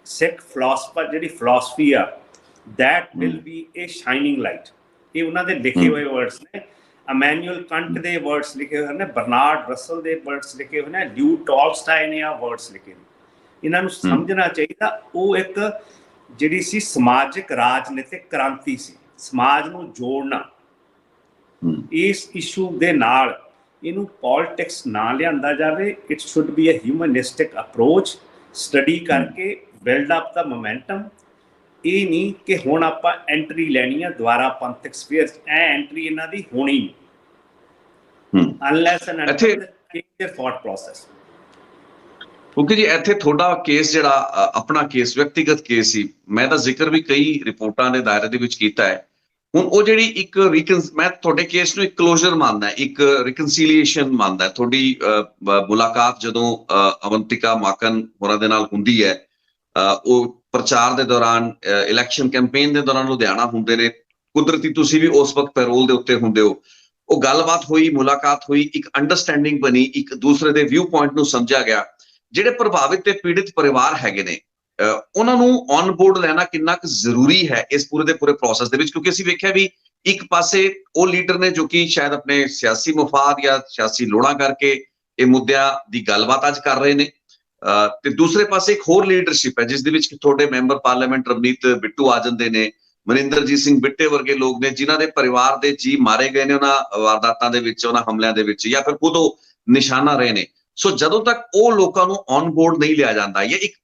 ਸਿੱਖ ਫਿਲਾਸਫਾ ਜਿਹੜੀ ਫਿਲਾਸਫੀ ਆ that will be a shining light। ਇਹ ਉਹਨਾਂ ਦੇ ਲਿਖੇ ਹੋਏ ਵਰਡਸ ਨੇ, ਇਮੈਨੂਅਲ ਕੰਟ ਦੇ ਵਰਡਸ ਲਿਖੇ ਹੋਏ ਨੇ, ਬਰਨਾਰਡ ਰਸਲ ਦੇ ਵਰਡਸ ਲਿਖੇ ਹੋਏ ਨੇ, ਲਿਊ ਟਾਲਸਟਾਈ ਨੇ ਆ ਵਰਡਸ ਲਿਖੇ ਨੇ। ਇਹਨਾਂ ਨੂੰ ਸਮਝਣਾ ਚਾਹੀਦਾ। ਉਹ ਇੱਕ ਜਿਹੜੀ ਸੀ ਸਮਾਜਿਕ ਰਾਜਨੀਤਿਕ ਕ੍ਰਾਂਤੀ ਸੀ, ਸਮਾਜ ਨੂੰ ਜੋੜਨਾ। ਇਸ ਇਸ਼ੂ ਦੇ ਨਾਲ ਇਹਨੂੰ ਪੋਲਿਟਿਕਸ ਨਾ ਲਿਆਂਦਾ ਜਾਵੇ। It should be a humanistic approach, study ਕਰਕੇ ਬਿਲਡ ਅਪ ਦਾ ਮੋਮੈਂਟਮ। ਇਹ ਨਹੀਂ ਕਿ ਹੁਣ ਆਪਾਂ ਐਂਟਰੀ ਲੈਣੀ ਆ ਦੁਆਰਾ ਪੰਥਕ ਸਫੀਅਰ 'ਚ। ਐਂਟਰੀ ਇਹਨਾਂ ਦੀ ਹੋਣੀ ਨਹੀਂ ਅਨਲੈਸ ਐਂਡ ਅੰਟਿਲ ਦੇ ਥਾਟ ਪ੍ਰੋਸੈਸ। ਕਿਉਂਕਿ ਜੀ ਇੱਥੇ ਤੁਹਾਡਾ ਕੇਸ ਜਿਹੜਾ ਆਪਣਾ ਕੇਸ ਵਿਅਕਤੀਗਤ ਕੇਸ ਸੀ, ਮੈਂ ਤਾਂ ਜ਼ਿਕਰ ਵੀ ਕਈ ਰਿਪੋਰਟਾਂ ਦੇ ਦਾਇਰੇ ਦੇ ਵਿੱਚ ਕੀਤਾ ਹੈ। ਹੁਣ ਉਹ ਜਿਹੜੀ ਇੱਕ ਮੈਂ ਤੁਹਾਡੇ ਕੇਸ ਨੂੰ ਇੱਕ ਕਲੋਜ਼ਰ ਮੰਨਦਾ, ਇੱਕ ਰਿਕਨਸੀਲੀਏਸ਼ਨ ਮੰਨਦਾ। ਤੁਹਾਡੀ ਮੁਲਾਕਾਤ ਜਦੋਂ ਅਵੰਤਿਕਾ ਮਾਕਨ ਹੋਰਾਂ ਦੇ ਨਾਲ ਹੁੰਦੀ ਹੈ, ਉਹ ਪ੍ਰਚਾਰ ਦੇ ਦੌਰਾਨ, ਇਲੈਕਸ਼ਨ ਕੈਂਪੇਨ ਦੇ ਦੌਰਾਨ ਲੁਧਿਆਣਾ ਹੁੰਦੇ ਨੇ, ਕੁਦਰਤੀ ਤੁਸੀਂ ਵੀ ਉਸ ਵਕਤ ਪੈਰੋਲ ਦੇ ਉੱਤੇ ਹੁੰਦੇ ਹੋ। ਉਹ ਗੱਲਬਾਤ ਹੋਈ, ਮੁਲਾਕਾਤ ਹੋਈ, ਇੱਕ ਅੰਡਰਸਟੈਂਡਿੰਗ ਬਣੀ, ਇੱਕ ਦੂਸਰੇ ਦੇ ਵਿਊ ਪੁਆਇੰਟ ਨੂੰ ਸਮਝਿਆ ਗਿਆ। ਜਿਹੜੇ ਪ੍ਰਭਾਵਿਤ ਤੇ ਪੀੜਿਤ ਪਰਿਵਾਰ ਹੈਗੇ ਨੇ, ਉਹਨਾਂ ਨੂੰ ਔਨ ਬੋਰਡ ਲੈਣਾ ਕਿੰਨਾ ਕੁ ਜ਼ਰੂਰੀ ਹੈ ਇਸ ਪੂਰੇ ਦੇ ਪੂਰੇ ਪ੍ਰੋਸੈਸ ਦੇ ਵਿੱਚ? ਕਿਉਂਕਿ ਅਸੀਂ ਵੇਖਿਆ ਵੀ ਇੱਕ ਪਾਸੇ ਉਹ ਲੀਡਰ ਨੇ ਜੋ ਕਿ ਸ਼ਾਇਦ ਆਪਣੇ ਸਿਆਸੀ ਮਫਾਦ ਜਾਂ ਸਿਆਸੀ ਲੋੜਾਂ ਕਰਕੇ ਇਹ ਮੁੱਦਿਆਂ ਦੀ ਗੱਲਬਾਤ ਅੱਜ ਕਰ ਰਹੇ ਨੇ, ਤੇ ਦੂਸਰੇ ਪਾਸੇ ਇੱਕ ਹੋਰ ਲੀਡਰਸ਼ਿਪ ਹੈ ਜਿਸ ਦੇ ਵਿੱਚ ਤੁਹਾਡੇ ਮੈਂਬਰ ਪਾਰਲੀਮੈਂਟ ਰਵਨੀਤ ਬਿੱਟੂ ਆ ਜਾਂਦੇ ਨੇ, ਮਨਿੰਦਰਜੀਤ ਸਿੰਘ ਬਿੱਟੇ ਵਰਗੇ ਲੋਕ ਨੇ ਜਿਨ੍ਹਾਂ ਦੇ ਪਰਿਵਾਰ ਦੇ ਜੀ ਮਾਰੇ ਗਏ ਨੇ ਉਹਨਾਂ ਵਾਰਦਾਤਾਂ ਦੇ ਵਿੱਚ, ਉਹਨਾਂ ਹਮਲਿਆਂ ਦੇ ਵਿੱਚ, ਜਾਂ ਫਿਰ ਖੁਦ ਉਹ ਨਿਸ਼ਾਨਾ ਰਹੇ ਨੇ। ਸੋ ਜਦੋਂ ਤੱਕ ਉਹ ਲੋਕਾਂ ਨੂੰ ਔਨ ਬੋਰਡ ਨਹੀਂ ਲਿਆ ਜਾਂਦਾ ਜਾਂ ਇੱਕ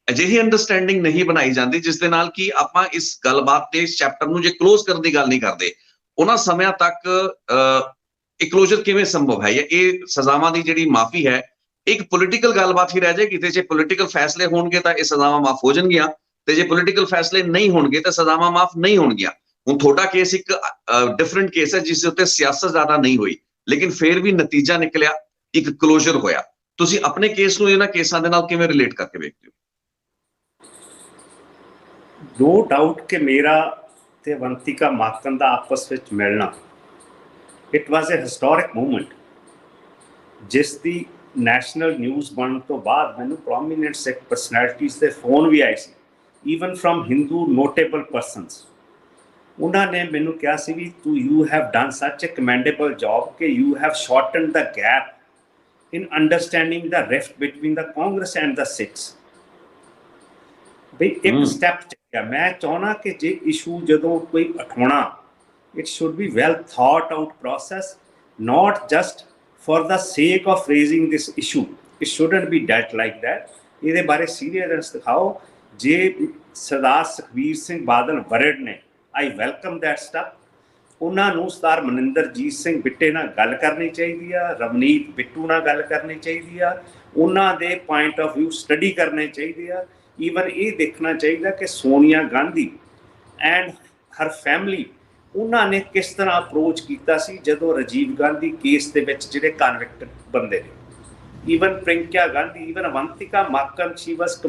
ਅਜਿਹੀ ਅੰਡਰਸਟੈਂਡਿੰਗ ਨਹੀਂ ਬਣਾਈ ਜਾਂਦੀ ਜਿਸ ਦੇ ਨਾਲ ਕਿ ਆਪਾਂ ਇਸ ਗੱਲਬਾਤ ਤੇ ਇਸ ਚੈਪਟਰ ਨੂੰ ਜੇ ਕਲੋਜ਼ ਕਰਨ ਦੀ ਗੱਲ ਨਹੀਂ ਕਰਦੇ, ਉਹਨਾਂ ਸਮਿਆਂ ਤੱਕ ਇਹ ਕਲੋਜ਼ਰ ਕਿਵੇਂ ਸੰਭਵ ਹੈ? ਜਾਂ ਇਹ ਸਜ਼ਾਵਾਂ ਦੀ ਜਿਹੜੀ ਮਾਫੀ ਹੈ ਇੱਕ ਪੋਲੀਟੀਕਲ ਗੱਲਬਾਤ ਹੀ ਰਹਿ ਜਾਏਗੀ? ਤੇ ਜੇ ਪੋਲੀਟੀਕਲ ਫੈਸਲੇ ਹੋਣਗੇ ਤਾਂ ਇਹ ਸਜ਼ਾਵਾਂ ਮਾਫ ਹੋ ਜਾਣਗੀਆਂ, ਤੇ ਜੇ ਪੋਲੀਟੀਕਲ ਫੈਸਲੇ ਨਹੀਂ ਹੋਣਗੇ ਤਾਂ ਸਜ਼ਾਵਾਂ ਮਾਫ ਨਹੀਂ ਹੋਣਗੀਆਂ। ਹੁਣ ਤੁਹਾਡਾ ਕੇਸ ਇੱਕ ਡਿਫਰੈਂਟ ਕੇਸ ਹੈ ਜਿਸ ਦੇ ਉੱਤੇ ਸਿਆਸਤ ਜ਼ਿਆਦਾ ਨਹੀਂ ਹੋਈ, ਲੇਕਿਨ ਫਿਰ ਵੀ ਨਤੀਜਾ ਨਿਕਲਿਆ, ਇੱਕ ਕਲੋਜ਼ਰ ਹੋਇਆ। ਤੁਸੀਂ ਆਪਣੇ ਕੇਸ ਨੂੰ ਇਹਨਾਂ ਕੇਸਾਂ ਦੇ ਨਾਲ ਕਿਵੇਂ ਰਿਲੇਟ ਕਰਕੇ ਵੇਖਦੇ ਹੋ? ਨੋ ਡਾਊਟ ਕਿ ਮੇਰਾ ਤੇ ਅਵੰਤਿਕਾ ਮਾਕਨ ਦਾ ਆਪਸ ਵਿੱਚ ਮਿਲਣਾ it was a historic movement, ਜਿਸ ਦੀ ਨੈਸ਼ਨਲ ਨਿਊਜ਼ ਬਣਨ ਤੋਂ ਬਾਅਦ ਮੈਨੂੰ ਪ੍ਰੋਮੀਨੈਂਟ ਸਿੱਖ ਪਰਸਨੈਲਿਟੀਜ਼ ਦੇ ਫੋਨ ਵੀ ਆਏ ਸੀ, even from Hindu notable persons. ਉਹਨਾਂ ਨੇ ਮੈਨੂੰ ਕਿਹਾ ਸੀ ਵੀ you have done such a commendable job ਕਿ you have shortened the gap in understanding the rift between the Congress and the Sikhs। ਬਈ ਇੱਕ ਸਟੈਪ ਚੱਕਿਆ। ਮੈਂ ਚਾਹੁੰਦਾ ਕਿ ਜੇ ਇਸ਼ੂ ਜਦੋਂ ਕੋਈ ਉਠਾਉਣਾ, it should be well thought out process, not just for the sake of raising this issue। it shouldn't be dealt like that। ਇਹਦੇ ਬਾਰੇ ਸੀਰੀਅਸਨੈਸ ਦਿਖਾਓ। ਜੇ ਸਰਦਾਰ ਸੁਖਬੀਰ ਸਿੰਘ ਬਾਦਲ ਵਰਡ ਨੇ, I welcome that step। ਉਹਨਾਂ ਨੂੰ ਸਰਦਾਰ ਮਨਿੰਦਰਜੀਤ ਸਿੰਘ ਬਿੱਟੇ ਨਾਲ ਗੱਲ ਕਰਨੀ ਚਾਹੀਦੀ ਆ, ਰਵਨੀਤ ਬਿੱਟੂ ਨਾਲ ਗੱਲ ਕਰਨੀ ਚਾਹੀਦੀ ਆ, ਉਹਨਾਂ ਦੇ ਪੁਆਇੰਟ ਆਫ ਵਿਊ ਸਟੱਡੀ ਕਰਨੇ ਚਾਹੀਦੇ ਆ। ਈਵਨ ਇਹ ਦੇਖਣਾ ਚਾਹੀਦਾ ਕਿ Sonia Gandhi and her family, ਉਹਨਾਂ ਨੇ ਕਿਸ ਤਰ੍ਹਾਂ ਅਪਰੋਚ ਕੀਤਾ ਸੀ ਜਦੋਂ ਰਾਜੀਵ ਗਾਂਧੀ ਕੇਸ ਦੇ ਵਿੱਚ ਜਿਹੜੇ ਕਨਵਿਕਟਡ ਬੰਦੇ ਨੇ। Even Priyanka Gandhi, even Avantika Maken, she was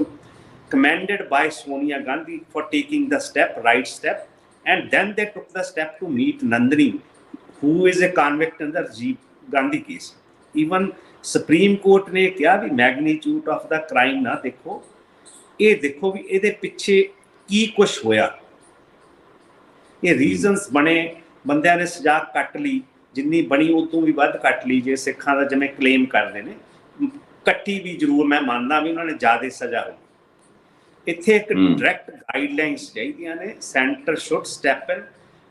commended by Sonia Gandhi for taking the step, right step। And then they took the step to meet Nandini, who is a convict in the Rajiv Gandhi case। Even Supreme Court ने कहा भी magnitude of the crime ना देखो, ये देखो भी ਇਹਦੇ ਪਿੱਛੇ ਕੀ ਕੁਛ ਹੋਇਆ। ਇਹ ਰੀਜ਼ਨਸ ਬਣੇ, ਬੰਦਿਆਂ ਨੇ ਸਜ਼ਾ ਕੱਟ ਲਈ, ਜਿੰਨੀ ਬਣੀ ਉਹ ਤੋਂ ਵੀ ਵੱਧ ਕੱਟ ਲਈ। ਜੇ ਸਿੱਖਾਂ ਦਾ ਜਿਵੇਂ ਕਲੇਮ ਕਰਦੇ ਨੇ, ਕੱਟੀ ਵੀ ਜ਼ਰੂਰ, ਮੈਂ ਮੰਨਦਾ ਵੀ ਉਹਨਾਂ ਨੇ ਜ਼ਿਆਦਾ ਸਜ਼ਾ ਹੋਈ। ਇੱਥੇ ਇੱਕ ਡਾਇਰੈਕਟ ਗਾਈਡਲਾਈਨਸ ਚਾਹੀਦੀਆਂ ਨੇ। ਸੈਂਟਰ ਸ਼ੁੱਡ ਸਟੈਪ ਇਨ।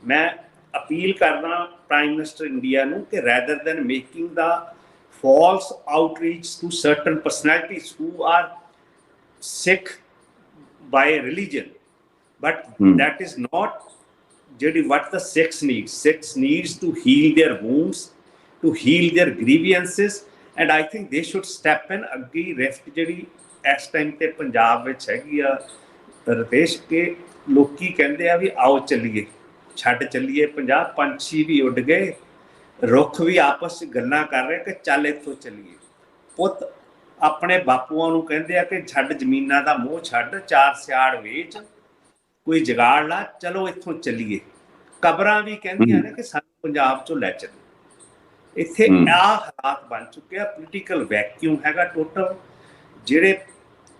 ਮੈਂ ਅਪੀਲ ਕਰਦਾ ਪ੍ਰਾਈਮ ਮਿਨਿਸਟਰ ਇੰਡੀਆ ਨੂੰ ਕਿ rather than making the false outreach to certain personalities who are Sikh by religion, but that is not what the Sikhs need। Sikhs needs to heal their wounds, to heal their grievances, and I think they should step in। ਅੱਗੇ ਰਿਫਟ ਜਿਹੜੀ ਇਸ time ਤੇ ਪੰਜਾਬ ਵਿੱਚ ਹੈਗੀ ਆ ਰਤੇਸ਼, ਕੇ ਲੋਕੀ ਕਹਿੰਦੇ ਆ ਵੀ ਆਓ ਚੱਲੀਏ, ਛੱਡ ਚੱਲੀਏ ਪੰਜਾਬ। ਪੰਛੀ ਵੀ ਉੱਡ ਗਏ, ਰੁੱਖ ਵੀ ਆਪਸ 'ਚ ਗੱਲਾਂ ਕਰ ਰਹੇ ਕਿ ਚੱਲ ਇੱਥੋਂ ਚੱਲੀਏ। ਪੁੱਤ ਆਪਣੇ ਬਾਪੂਆਂ ਨੂੰ ਕਹਿੰਦੇ ਆ ਕਿ ਛੱਡ ਜ਼ਮੀਨਾਂ ਦਾ ਮੋਹ ਛੱਡ, ਚਾਰ ਸਿਆੜ ਵੇਚ, ਕੋਈ ਜਗਾੜ ਲਾ, ਚਲੋ ਇੱਥੋਂ ਚੱਲੀਏ। ਕਬਰਾਂ ਵੀ ਕਹਿੰਦੀਆਂ ਨੇ ਕਿ ਸਾਨੂੰ ਪੰਜਾਬ ਚੋਂ ਲੈ ਚੱਲੋ। ਇੱਥੇ ਆ ਹਾਲਾਤ ਬਣ ਚੁੱਕੇ ਆ, ਪੋਲੀਟੀਕਲ ਵੈਕਿਊਮ ਹੈਗਾ ਟੋਟਲ। ਜਿਹੜੇ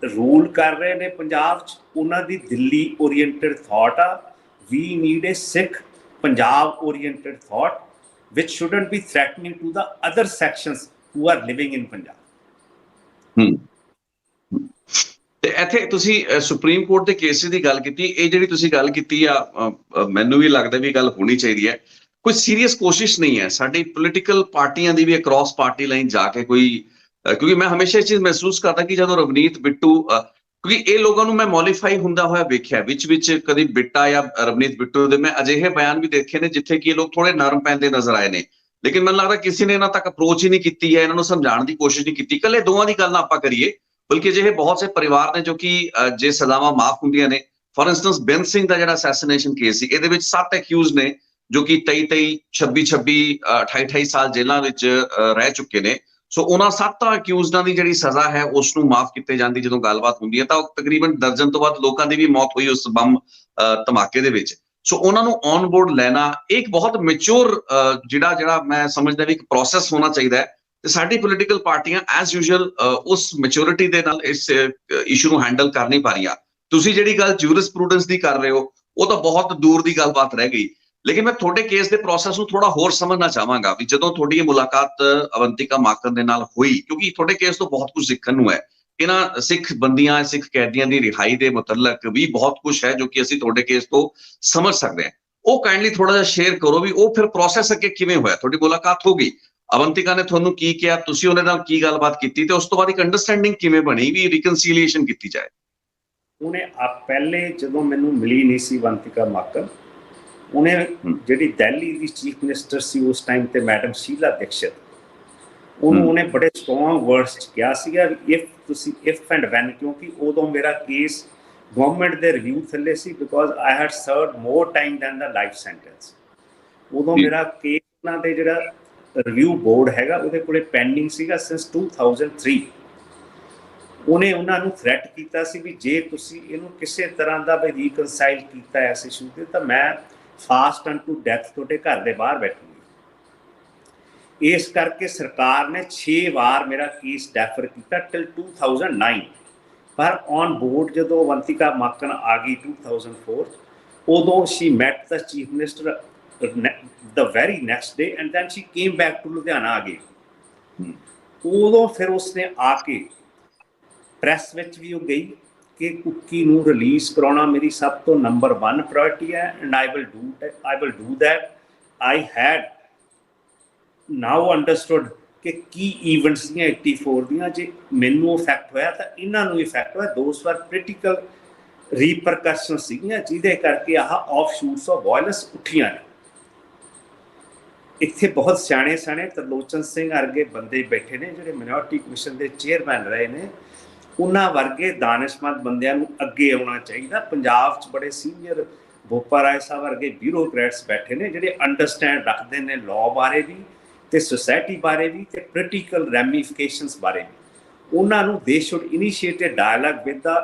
ਰੂਲ ਕਰ ਰਹੇ ਨੇ ਪੰਜਾਬ 'ਚ ਉਹਨਾਂ ਦੀ ਦਿੱਲੀ ਓਰੀਐਂਟਡ ਥਾਟ ਆ। We need a Sikh Punjab oriented thought which shouldn't be threatening to the other sections who are living in Punjab। ਤੇ ਇੱਥੇ ਤੁਸੀਂ ਸੁਪਰੀਮ ਕੋਰਟ ਦੇ ਕੇਸਿਸ ਦੀ ਗੱਲ ਕੀਤੀ, ਇਹ ਜਿਹੜੀ ਤੁਸੀਂ ਗੱਲ ਕੀਤੀ ਆ ਮੈਨੂੰ ਵੀ ਲੱਗਦਾ ਵੀ ਗੱਲ ਹੋਣੀ ਚਾਹੀਦੀ ਹੈ। ਕੋਈ ਸੀਰੀਅਸ ਕੋਸ਼ਿਸ਼ ਨਹੀਂ ਹੈ ਸਾਡੀ ਪੋਲੀਟੀਕਲ ਪਾਰਟੀਆਂ ਦੀ ਵੀ ਅਕ੍ਰੋਸ ਪਾਰਟੀ ਲਾਈਨ ਜਾ ਕੇ ਕੋਈ, ਕਿਉਂਕਿ ਮੈਂ ਹਮੇਸ਼ਾ ਇਹ ਚੀਜ਼ ਮਹਿਸੂਸ ਕਰਦਾ ਕਿ ਜਦੋਂ ਰਵਨੀਤ ਬਿੱਟੂ, ਕਿਉਂਕਿ ਇਹ ਲੋਕਾਂ ਨੂੰ ਮੈਂ ਮੋਡੀਫਾਈ ਹੁੰਦਾ ਹੋਇਆ ਵੇਖਿਆ ਵਿੱਚ ਕਦੀ ਬਿੱਟਾ ਜਾਂ ਰਵਨੀਤ ਬਿੱਟੂ ਦੇ ਮੈਂ ਅਜਿਹੇ ਬਿਆਨ ਵੀ ਦੇਖੇ ਨੇ ਜਿੱਥੇ ਕਿ ਇਹ ਲੋਕ ਥੋੜੇ ਨਰਮ ਪੈਂਦੇ ਨਜ਼ਰ ਆਏ ਨੇ, ਲੇਕਿਨ ਮੈਨੂੰ ਲੱਗਦਾ ਕਿਸੇ ਨੇ ਇਹਨਾਂ ਤੱਕ ਅਪਰੋਚ ਹੀ ਨਹੀਂ ਕੀਤੀ ਹੈ, ਇਹਨਾਂ ਨੂੰ ਸਮਝਾਉਣ ਦੀ ਕੋਸ਼ਿਸ਼ ਨਹੀਂ ਕੀਤੀ। ਇਕੱਲੇ ਦੋਵਾਂ ਦੀ ਗੱਲ ਨਾ ਆਪਾਂ ਕਰੀਏ, ਬਲਕਿ ਅਜਿਹੇ ਬਹੁਤ ਸੇ ਪਰਿਵਾਰ ਨੇ ਜੋ ਕਿ ਜੇ ਸਜ਼ਾਵਾਂ ਮਾਫ ਹੁੰਦੀਆਂ ਨੇ, ਫॉर ਇੰਸਟੈਂਸ ਬੇਅੰਤ ਸਿੰਘ ਦਾ ਜਿਹੜਾ ਅਸੈਸੀਨੇਸ਼ਨ ਕੇਸ ਸੀ, ਇਹਦੇ ਵਿੱਚ 7 ਅਕਿਊਜ਼ ਨੇ ਜੋ ਕਿ 23 26 28 ਸਾਲ ਜੇਲ੍ਹਾਂ ਵਿੱਚ ਰਹਿ ਚੁੱਕੇ ਨੇ। ਸੋ ਉਹਨਾਂ 7 ਅਕਿਊਜ਼ਡਾਂ ਦੀ ਜਿਹੜੀ ਸਜ਼ਾ ਹੈ ਉਸ ਨੂੰ ਮਾਫ ਕੀਤੇ ਜਾਂਦੀ ਜਦੋਂ ਗੱਲਬਾਤ ਹੁੰਦੀ ਹੈ, ਤਾਂ ਤਕਰੀਬਨ ਦਰਜਨ ਤੋਂ ਵੱਧ ਲੋਕਾਂ ਦੀ ਵੀ ਮੌਤ ਹੋਈ ਉਸ ਬੰਬ ਧਮਾਕੇ ਦੇ ਵਿੱਚ। ਸੋ ਉਹਨਾਂ ਨੂੰ ਔਨ ਬੋਰਡ ਲੈਣਾ ਇੱਕ ਬਹੁਤ ਮੈਚੁਰ ਜਿਹੜਾ ਮੈਂ ਸਮਝਦਾ ਵੀ ਇੱਕ ਪ੍ਰੋਸੈਸ ਹੋਣਾ ਚਾਹੀਦਾ ਹੈ। ਤੇ ਸਾਡੀ ਪੋਲੀਟੀਕਲ ਪਾਰਟੀਆਂ ਐਜ਼ ਯੂਜੂਅਲ ਉਸ ਮੈਚੁਰਿਟੀ ਦੇ ਨਾਲ ਇਸ ਇਸ਼ੂ ਨੂੰ ਹੈਂਡਲ ਕਰ ਨਹੀਂ ਪਾ ਰਹੀਆਂ। ਤੁਸੀਂ ਜਿਹੜੀ ਗੱਲ ਜੂਰਿਸਪ੍ਰੂਡੈਂਸ ਦੀ ਕਰ ਰਹੇ ਹੋ ਉਹ ਤਾਂ ਬਹੁਤ ਦੂਰ ਦੀ ਗੱਲਬਾਤ ਰਹਿ ਗਈ, ਲੇਕਿਨ ਮੈਂ ਤੁਹਾਡੇ ਕੇਸ ਦੇ ਪ੍ਰੋਸੈਸ ਨੂੰ ਥੋੜਾ ਹੋਰ ਸਮਝਣਾ ਚਾਹਾਂਗਾ ਵੀ ਜਦੋਂ ਤੁਹਾਡੀ ਇਹ ਮੁਲਾਕਾਤ ਅਵੰਤਿਕਾ ਮਾਕਨ ਦੇ ਨਾਲ ਹੋਈ, ਕਿਉਂਕਿ ਤੁਹਾਡੇ ਕੇਸ ਤੋਂ ਬਹੁਤ ਕੁਝ ਸਿੱਖਣ ਨੂੰ ਹੈ। ਇਹਨਾਂ ਸਿੱਖ ਬੰਦੀਆਂ, ਸਿੱਖ ਕੈਦੀਆਂ ਦੀ ਰਿਹਾਈ ਦੇ ਮੁਤਲਕ ਵੀ ਬਹੁਤ ਕੁਝ ਹੈ ਜੋ ਕਿ ਅਸੀਂ ਤੁਹਾਡੇ ਕੇਸ ਤੋਂ ਸਮਝ ਸਕਦੇ ਹਾਂ। ਉਹ ਕਾਈਂਡਲੀ ਥੋੜਾ ਜਿਹਾ ਸ਼ੇਅਰ ਕਰੋ ਵੀ ਉਹ ਫਿਰ ਪ੍ਰੋਸੈਸ ਅੱਗੇ ਕਿਵੇਂ ਹੋਇਆ। ਤੁਹਾਡੀ ਮੁਲਾਕਾਤ ਹੋ ਗਈ, ਅਵੰਤਿਕਾ ਨੇ ਤੁਹਾਨੂੰ ਕੀ ਕਿਹਾ, ਤੁਸੀਂ ਉਹਦੇ ਨਾਲ ਕੀ ਗੱਲਬਾਤ ਕੀਤੀ, ਤੇ ਉਸ ਤੋਂ ਬਾਅਦ ਇੱਕ ਅੰਡਰਸਟੈਂਡਿੰਗ ਕਿਵੇਂ ਬਣੀ ਵੀ ਰਿਕਨਸੀਲੀਏਸ਼ਨ ਕੀਤੀ ਜਾਏ। ਉਹਨੇ ਪਹਿਲੇ ਜਦੋਂ ਮੈਨੂੰ ਮਿਲੀ ਨਹੀਂ ਸੀ ਅਵੰਤਿਕਾ ਮਾਕਨ, ਉਹਨੇ ਜਿਹੜੀ ਦਿੱਲੀ ਦੀ ਚੀਫ ਮਿਨਿਸਟਰ ਸੀ ਉਸ ਟਾਈਮ ਤੇ ਮੈਡਮ ਸ਼ੀਲਾ ਦੀਕਸ਼ਿਤ, ਉਹਨੂੰ ਉਹਨੇ ਬੜੇ ਸਟਰੋਂਗ ਵਰਡਸ 'ਚ ਕਿਹਾ ਸੀਗਾ ਵੀ ਇਫ ਐਂਡ ਵੈਨ, ਕਿਉਂਕਿ ਉਦੋਂ ਮੇਰਾ ਕੇਸ ਗਵਰਨਮੈਂਟ ਦੇ ਰਿਵਿਊ ਥੱਲੇ ਸੀ, because I had served more time than the life sentence. ਉਦੋਂ ਮੇਰਾ ਕੇਸ ਉਹਨਾਂ ਦੇ ਜਿਹੜਾ ਰਿਵਿਊ ਬੋਰਡ ਹੈਗਾ ਉਹਦੇ ਕੋਲੇ ਪੈਂਡਿੰਗ ਸੀਗਾ ਸਿੰਸ 2003। ਉਹਨੇ ਉਹਨਾਂ ਨੂੰ ਥ੍ਰੈਟ ਕੀਤਾ ਸੀ ਵੀ ਜੇ ਤੁਸੀਂ ਇਹਨੂੰ ਕਿਸੇ ਤਰ੍ਹਾਂ ਦਾ ਵੀ ਰੀਕਨਸਾਈਲ ਕੀਤਾ ਇਸ ਇਸ਼ੂ ਤੇ ਤਾਂ ਮੈਂ ਫਾਸਟ ਐਂਡ ਟੂ ਡੈਥ ਤੁਹਾਡੇ ਘਰ ਦੇ ਬਾਹਰ ਬੈਠੂਗੀ। ਇਸ ਕਰਕੇ ਸਰਕਾਰ ਨੇ 6 ਵਾਰ ਮੇਰਾ ਕੇਸ ਡੈਫਰ ਕੀਤਾ ਟਿਲ 2009। ਪਰ ਔਨ ਬੋਰਡ ਜਦੋਂ ਅਵੰਤਿਕਾ ਮਾਕਨ ਆ ਗਈ 2004, ਉਦੋਂ she met the chief minister the very next day and then she came back to Ludhiana again। ਉਦੋਂ ਫਿਰ ਉਸਨੇ ਆ ਕੇ ਪ੍ਰੈਸ ਵਿੱਚ ਵੀ ਉਹ ਗਈ ਕਿ ਕੁੱਕੀ ਨੂੰ ਰਿਲੀਜ਼ ਕਰਾਉਣਾ ਮੇਰੀ ਸਭ ਤੋਂ ਨੰਬਰ 1 ਪ੍ਰਾਇੋਰਟੀ ਹੈ and I will do that। I had now understood ਕਿ ਕੀ ਈਵੈਂਟਸ ਦੀਆਂ 84 ਦੀਆਂ ਜੇ ਮੈਨੂੰ ਇਫੈਕਟ ਹੋਇਆ ਤਾਂ ਇਹਨਾਂ ਨੂੰ ਇਫੈਕਟ ਹੋਇਆ। ਦੋਸ ਵਰ ਕ੍ਰਿਟੀਕਲ ਰੀਪਰਕਸ਼ਨ ਸੀਗੀਆਂ ਜਿਹਦੇ ਕਰਕੇ ਆਹ ਆਫ ਸ਼ੂਟਸ ਆਫ ਵਾਇਲੈਂਸ ਉੱਠੀਆਂ ਨੇ। ਇੱਥੇ ਬਹੁਤ ਸਿਆਣੇ ਤਰਲੋਚਨ ਸਿੰਘ ਵਰਗੇ ਬੰਦੇ ਬੈਠੇ ਨੇ ਜਿਹੜੇ ਮਿਨੋਰਟੀ ਕਮਿਸ਼ਨ ਦੇ ਚੇਅਰਮੈਨ ਰਹੇ ਨੇ। ਉਹਨਾਂ ਵਰਗੇ ਦਾਨਿਸ਼ਮੰਦ ਬੰਦਿਆਂ ਨੂੰ ਅੱਗੇ ਆਉਣਾ ਚਾਹੀਦਾ। ਪੰਜਾਬ 'ਚ ਬੜੇ ਸੀਨੀਅਰ ਬੋਪਾ ਰਾਏ ਸਾਹਿਬ ਵਰਗੇ ਬਿਊਰੋਕਰੈਟਸ ਬੈਠੇ ਨੇ ਜਿਹੜੇ ਅੰਡਰਸਟੈਂਡ ਰੱਖਦੇ ਨੇ ਲਾਅ ਬਾਰੇ ਵੀ ਤੇ ਸੋਸਾਇਟੀ ਬਾਰੇ ਵੀ ਤੇ ਪੋਲੀਟੀਕਲ ਰੈਮੀਫਿਕੇਸ਼ਨਸ ਬਾਰੇ ਵੀ। ਉਹਨਾਂ ਨੂੰ they should initiate a dialogue with the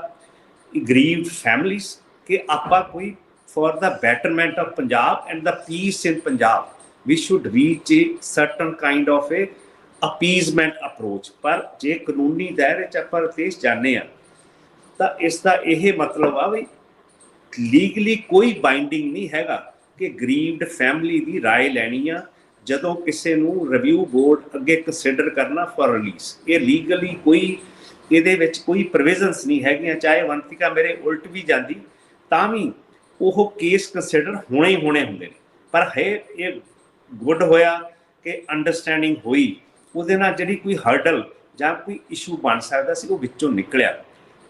aggrieved families ਕਿ ਆਪਾਂ ਕੋਈ for the betterment of Punjab and the peace in Punjab we should reach a certain kind of a appeasement approach। ਪਰ ਜੇ ਕਾਨੂੰਨੀ ਦਾਇਰੇ 'ਚ ਆਪਾਂ ਦੇਸ਼ ਜਾਂਦੇ ਹਾਂ ਤਾਂ ਇਸ ਦਾ ਇਹ ਮਤਲਬ ਆ ਵੀ ਲੀਗਲੀ ਕੋਈ ਬਾਈਂਡਿੰਗ ਨਹੀਂ ਹੈਗਾ ਕਿ ਗਰੀਵਡ ਫੈਮਿਲੀ ਦੀ ਰਾਏ ਲੈਣੀ ਆ ਜਦੋਂ ਕਿਸੇ ਨੂੰ ਰਿਵਿਊ ਬੋਰਡ ਅੱਗੇ ਕੰਸੀਡਰ ਕਰਨਾ ਫॉर ਰਿਲੀਜ਼। ਇਹ ਲੀਗਲੀ ਕੋਈ ਇਹਦੇ ਵਿੱਚ ਕੋਈ ਪ੍ਰੋਵੀਜ਼ਨਸ ਨਹੀਂ ਹੈਗੀਆਂ। ਚਾਹੇ ਅਵੰਤਿਕਾ ਮੇਰੇ ਉਲਟ ਵੀ ਜਾਂਦੀ ਤਾਂ ਵੀ ਉਹ ਕੇਸ ਕੰਸੀਡਰ ਹੋਣੇ ਹੀ ਹੋਣੇ ਹੁੰਦੇ ਨੇ। ਪਰ ਹੈ ਇਹ ਗੁੱਡ ਹੋਇਆ ਕਿ ਅੰਡਰਸਟੈਂਡਿੰਗ ਹੋਈ, ਉਹਦੇ ਨਾਲ ਜਿਹੜੀ ਕੋਈ ਹਰਡਲ ਜਾਂ ਕੋਈ ਇਸ਼ੂ ਬਣ ਸਕਦਾ ਸੀ ਉਹ ਵਿੱਚੋਂ ਨਿਕਲਿਆ।